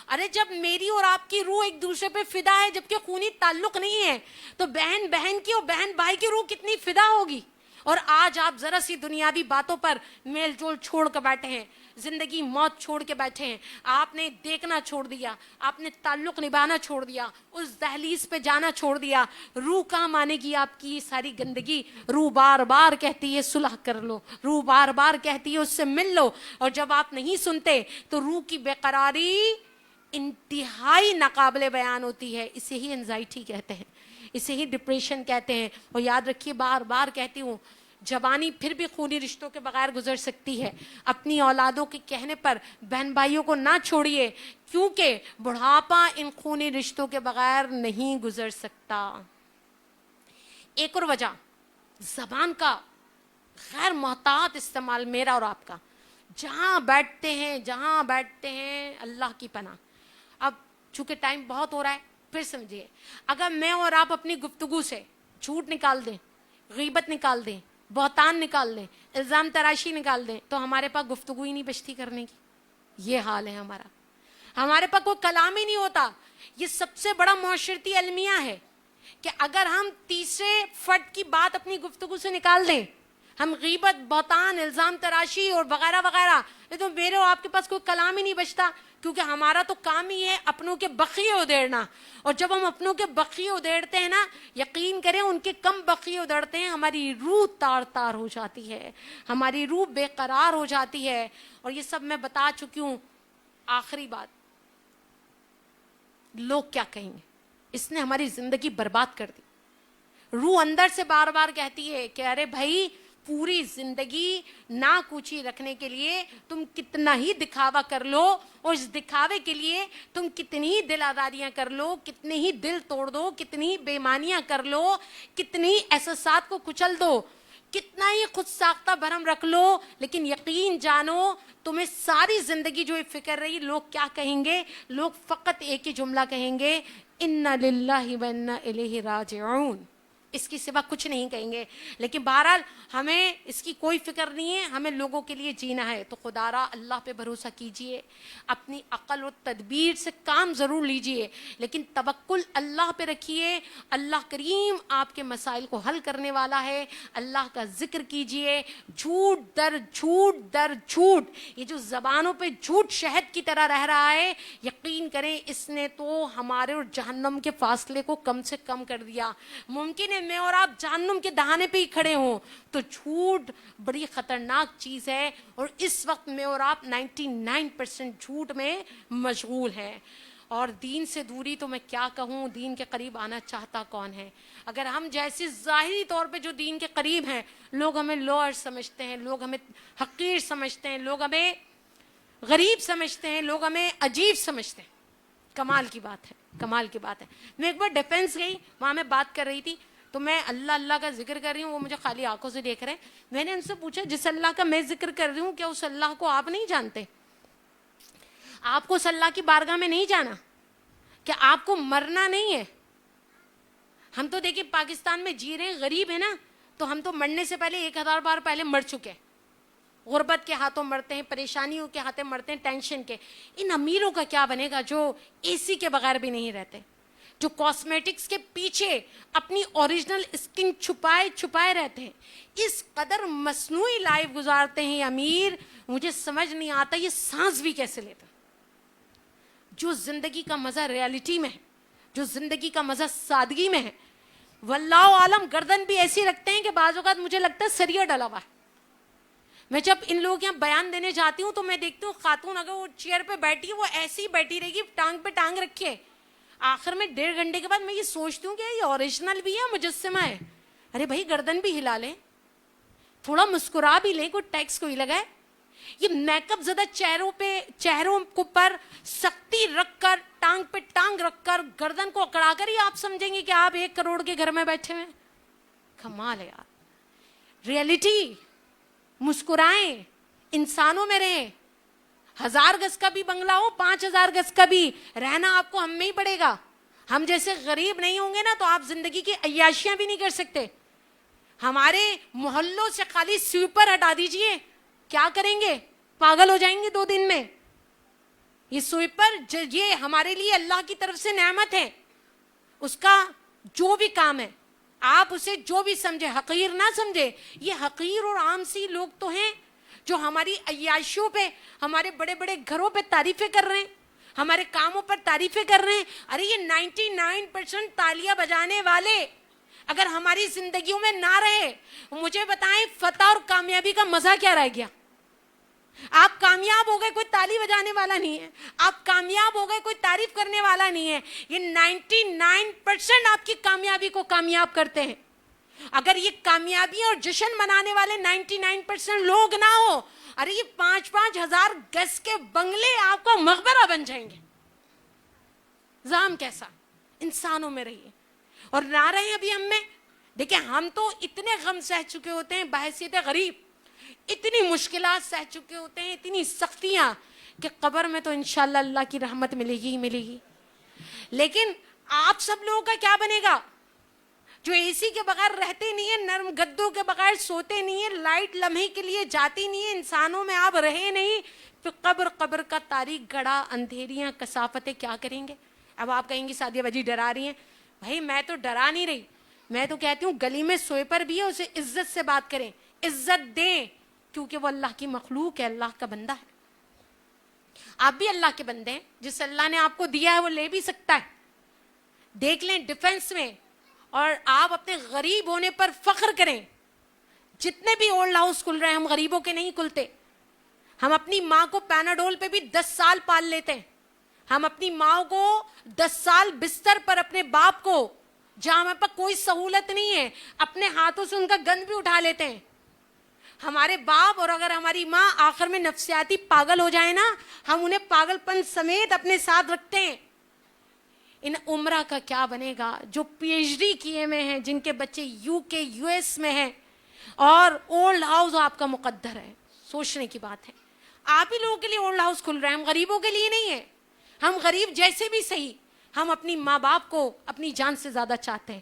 ارے جب میری اور آپ کی روح ایک دوسرے پہ فدا ہے جبکہ خونی تعلق نہیں ہے, تو بہن بہن کی اور بہن بھائی کی روح کتنی فدا ہوگی. اور آج آپ ذرا سی دنیاوی باتوں پر میل جول چھوڑ کر بیٹھے ہیں, زندگی موت چھوڑ کے بیٹھے ہیں. آپ نے دیکھنا چھوڑ دیا, آپ نے تعلق نبھانا چھوڑ دیا, اس دہلیز پہ جانا چھوڑ دیا. روح کہاں مانے گی آپ کی ساری گندگی؟ روح بار بار کہتی ہے صلح کر لو, روح بار بار کہتی ہے اس سے مل لو, اور جب آپ نہیں سنتے تو روح کی بے قراری انتہائی ناقابل بیان ہوتی ہے. اسے ہی انزائٹی کہتے ہیں, اسے ہی ڈپریشن کہتے ہیں. اور یاد رکھیے, بار بار کہتی ہوں, جوانی پھر بھی خونی رشتوں کے بغیر گزر سکتی ہے. اپنی اولادوں کے کہنے پر بہن بھائیوں کو نہ چھوڑیے, کیونکہ بڑھاپا ان خونی رشتوں کے بغیر نہیں گزر سکتا. ایک اور وجہ, زبان کا غیر محتاط استعمال میرا اور آپ کا. جہاں بیٹھتے ہیں اللہ کی پناہ. اب چونکہ ٹائم بہت ہو رہا ہے, پھر سمجھیے, اگر میں اور آپ اپنی گفتگو سے جھوٹ نکال دیں, غیبت نکال دیں, بہتان نکال دیں, الزام تراشی نکال دیں, تو ہمارے پاس گفتگو ہی نہیں بچتی کرنے کی. یہ حال ہے ہمارا, ہمارے پاس کوئی کلام ہی نہیں ہوتا. یہ سب سے بڑا معاشرتی المیہ ہے کہ اگر ہم تیسرے فرد کی بات اپنی گفتگو سے نکال دیں, ہم غیبت, بہتان, الزام تراشی اور وغیرہ وغیرہ, تو میرے اور آپ کے پاس کوئی کلام ہی نہیں بچتا, کیونکہ ہمارا تو کام ہی ہے اپنوں کے بقیے ادھیڑنا. اور جب ہم اپنوں کے بقیے ادھیڑتے ہیں نا, یقین کریں ان کے کم بقیے ادھڑتے ہیں, ہماری روح تار تار ہو جاتی ہے, ہماری روح بے قرار ہو جاتی ہے. اور یہ سب میں بتا چکی ہوں. آخری بات, لوگ کیا کہیں گے, اس نے ہماری زندگی برباد کر دی. روح اندر سے بار بار کہتی ہے کہ ارے بھائی, پوری زندگی ناکوچی رکھنے کے لیے تم کتنا ہی دکھاوا کر لو, اور اس دکھاوے کے لیے تم کتنی ہی دل آزاریاں کر لو, کتنے ہی دل توڑ دو, کتنی ہی بےمانیاں کر لو, کتنی احساسات کو کچل دو, کتنا ہی خود ساختہ بھرم رکھ لو, لیکن یقین جانو تمہیں ساری زندگی جو فکر رہی لوگ کیا کہیں گے, لوگ فقط ایک ہی جملہ کہیں گے, انا للہ و انا الیہ راجعون. اس کی سوا کچھ نہیں کہیں گے. لیکن بہرحال ہمیں اس کی کوئی فکر نہیں ہے, ہمیں لوگوں کے لیے جینا ہے. تو خدا را اللہ پہ بھروسہ کیجئے, اپنی عقل و تدبیر سے کام ضرور لیجئے, لیکن توکل اللہ پہ رکھیے. اللہ کریم آپ کے مسائل کو حل کرنے والا ہے. اللہ کا ذکر کیجئے. جھوٹ در جھوٹ در جھوٹ, یہ جو زبانوں پہ جھوٹ شہد کی طرح رہ رہا ہے, یقین کریں اس نے تو ہمارے اور جہنم کے فاصلے کو کم سے کم کر دیا. ممکن ہے میں اور آپ جہنم کے دہانے پہ ہی کھڑے ہوں. تو جھوٹ بڑی خطرناک چیز ہے, اور اس وقت میں اور آپ 99% جھوٹ میں مشغول ہیں. اور دین سے دوری تو میں کیا کہوں, دین کے قریب آنا چاہتا کون ہے؟ اگر ہم جیسے ظاہری طور پہ جو دین کے قریب ہیں, لوگ ہمیں لوئر سمجھتے ہیں, لوگ ہمیں حقیر سمجھتے ہیں, لوگ ہمیں غریب سمجھتے ہیں, لوگ ہمیں عجیب سمجھتے ہیں. کمال کی بات ہے, کمال کی بات ہے. میں ایک بار ڈیفینس گئی, وہاں میں بات کر رہی تھی, تو میں اللہ اللہ کا ذکر کر رہی ہوں, وہ مجھے خالی آنکھوں سے دیکھ رہے ہیں. میں نے ان سے پوچھا جس اللہ کا میں ذکر کر رہی ہوں کیا اس اللہ کو آپ نہیں جانتے؟ آپ کو اس اللہ کی بارگاہ میں نہیں جانا؟ کیا آپ کو مرنا نہیں ہے؟ ہم تو دیکھیں پاکستان میں جی رہے ہیں, غریب ہے نا, تو ہم تو مرنے سے پہلے 1000 بار پہلے مر چکے. غربت کے ہاتھوں مرتے ہیں, پریشانیوں کے ہاتھوں مرتے ہیں, ٹینشن کے. ان امیروں کا کیا بنے گا جو اے سی کے بغیر بھی نہیں رہتے, جو کاسمیٹکس کے پیچھے اپنی اوریجنل اسکن چھپائے چھپائے رہتے ہیں, اس قدر مصنوعی لائف گزارتے ہیں امیر. مجھے سمجھ نہیں آتا یہ سانس بھی کیسے لیتا. جو زندگی کا مزہ ریالٹی میں ہے, جو زندگی کا مزہ سادگی میں ہے, واللہ عالم گردن بھی ایسی رکھتے ہیں کہ بعض اوقات مجھے لگتا ہے سریا ڈلا ہوا ہے. میں جب ان لوگوں کے یہاں بیان دینے جاتی ہوں تو میں دیکھتی ہوں خاتون اگر وہ چیئر پہ بیٹھی ہے وہ ایسی ہی بیٹھی رہے گی, ٹانگ پہ ٹانگ رکھے. آخر میں 1.5 گھنٹے کے بعد میں یہ سوچتی ہوں کہ یہ اوریجنل بھی ہے مجسمہ ہے. ارے بھائی گردن بھی ہلا لیں, تھوڑا مسکرا بھی لیں, کوئی ٹیکس کوئی لگائے. یہ میک اپ زدہ چہروں کو پر سختی رکھ کر, ٹانگ پہ ٹانگ رکھ کر, گردن کو اکڑا کر ہی آپ سمجھیں گے کہ آپ 1 کروڑ کے گھر میں بیٹھے ہوئے. کمال ہے یار. ریئلٹی, مسکرائیں, انسانوں میں رہیں. 1000 گز کا بھی بنگلہ ہو, 5000 گز کا بھی, رہنا آپ کو ہم میں ہی پڑے گا. ہم جیسے غریب نہیں ہوں گے نا تو آپ زندگی کی عیاشیاں بھی نہیں کر سکتے. ہمارے محلوں سے خالی سویپر ہٹا دیجئے, کیا کریں گے؟ پاگل ہو جائیں گے 2 دن میں. یہ سویپر یہ ہمارے لیے اللہ کی طرف سے نعمت ہے. اس کا جو بھی کام ہے آپ اسے جو بھی سمجھے, حقیر نہ سمجھے. یہ حقیر اور عام سی لوگ تو ہیں جو ہماری عیاشیوں پہ, ہمارے بڑے بڑے گھروں پہ تعریفیں کر رہے ہیں, ہمارے کاموں پر تعریفیں کر رہے ہیں. ارے یہ 99% تالیاں بجانے والے اگر ہماری زندگیوں میں نہ رہے, مجھے بتائیں فتح اور کامیابی کا مزہ کیا رہ گیا؟ آپ کامیاب ہو گئے, کوئی تالی بجانے والا نہیں ہے. آپ کامیاب ہو گئے, کوئی تعریف کرنے والا نہیں ہے. یہ 99% آپ کی کامیابی کو کامیاب کرتے ہیں. اگر یہ کامیابی اور جشن منانے والے 99% لوگ نہ ہو, ارے یہ 5-5 ہزار گز کے بنگلے آپ کا مقبرہ بن جائیں گے. نظام کیسا؟ انسانوں میں رہیے اور نہ رہیں ابھی ہم میں. دیکھیں ہم تو اتنے غم سہ چکے ہوتے ہیں بحیثیت غریب, اتنی مشکلات سہ چکے ہوتے ہیں, اتنی سختیاں, کہ قبر میں تو انشاءاللہ اللہ کی رحمت ملے گی ہی ملے گی. لیکن آپ سب لوگوں کا کیا بنے گا جو اے سی کے بغیر رہتے نہیں ہیں, نرم گدوں کے بغیر سوتے نہیں ہیں, لائٹ لمحے کے لیے جاتی نہیں ہے, انسانوں میں آپ رہے نہیں, پھر قبر کا تاریک گڑھا, اندھیریاں, کثافتیں کیا کریں گے؟ اب آپ کہیں گی سعدیہ باجی ڈرا رہی ہیں. بھائی میں تو ڈرا نہیں رہی, میں تو کہتی ہوں گلی میں سوئے پر بھی ہے اسے عزت سے بات کریں, عزت دیں, کیونکہ وہ اللہ کی مخلوق ہے, اللہ کا بندہ ہے. آپ بھی اللہ کے بندے ہیں, جس اللہ نے آپ کو دیا ہے وہ لے بھی سکتا ہے. دیکھ لیں ڈیفنس میں, اور آپ اپنے غریب ہونے پر فخر کریں. جتنے بھی اولڈ ہاؤس کھل رہے ہیں ہم غریبوں کے نہیں کھلتے. ہم اپنی ماں کو پیناڈول پہ بھی 10 سال پال لیتے ہیں. ہم اپنی ماں کو 10 سال بستر پر, اپنے باپ کو جہاں ہمیں پر کوئی سہولت نہیں ہے, اپنے ہاتھوں سے ان کا گند بھی اٹھا لیتے ہیں. ہمارے باپ اور اگر ہماری ماں آخر میں نفسیاتی پاگل ہو جائے نا, ہم انہیں پاگل پن سمیت اپنے ساتھ رکھتے ہیں. ان عمرہ کا کیا بنے گا جو پی ایچ ڈی کیے ہوئے ہیں, جن کے بچے UK US میں ہیں, اور اولڈ ہاؤس آپ کا مقدر ہے. سوچنے کی بات ہے. آپ ہی لوگوں کے لیے اولڈ ہاؤس کھل رہے ہیں, ہم غریبوں کے لیے نہیں ہے. ہم غریب جیسے بھی صحیح, ہم اپنی ماں باپ کو اپنی جان سے زیادہ چاہتے ہیں.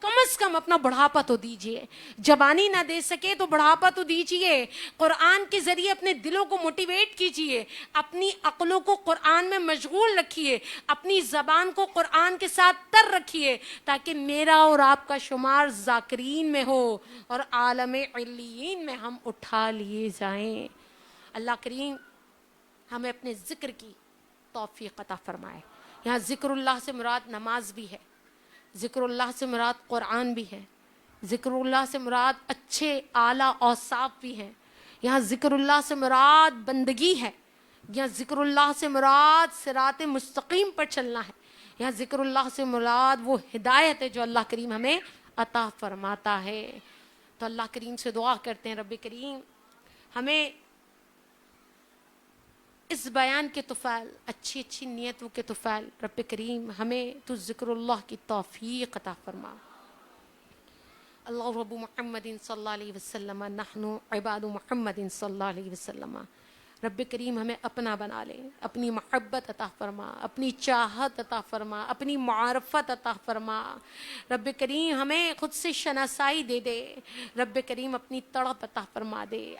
کم از کم اپنا بڑھاپا تو دیجئے. جوانی نہ دے سکے تو بڑھاپا تو دیجئے. قرآن کے ذریعے اپنے دلوں کو موٹیویٹ کیجئے, اپنی عقلوں کو قرآن میں مشغول رکھیے, اپنی زبان کو قرآن کے ساتھ تر رکھیے, تاکہ میرا اور آپ کا شمار ذاکرین میں ہو اور عالم علیین میں ہم اٹھا لیے جائیں. اللہ کریم ہمیں اپنے ذکر کی توفیق عطا فرمائے. یہاں ذکر اللہ سے مراد نماز بھی ہے, ذکر اللہ سے مراد قرآن بھی ہے, ذکر اللہ سے مراد اچھے اعلیٰ اوصاف بھی ہیں. یہاں ذکر اللہ سے مراد بندگی ہے, یہاں ذکر اللہ سے مراد صراط مستقیم پر چلنا ہے, یہاں ذکر اللہ سے مراد وہ ہدایت ہے جو اللہ کریم ہمیں عطا فرماتا ہے. تو اللہ کریم سے دعا کرتے ہیں, رب کریم ہمیں اس بیان کے طفیل, اچھی اچھی نیتوں کے طفیل, رب کریم ہمیں تو ذکر اللہ کی توفیق عطا فرما. اللہ رب محمد صلی اللہ علیہ وسلم, نحن عباد محمد صلی اللہ علیہ وسلم. رب کریم ہمیں اپنا بنا لے, اپنی محبت عطا فرما, اپنی چاہت عطا فرما, اپنی معرفت عطا فرما. رب کریم ہمیں خود سے شناسائی دے دے, رب کریم اپنی تڑپ عطا فرما دے.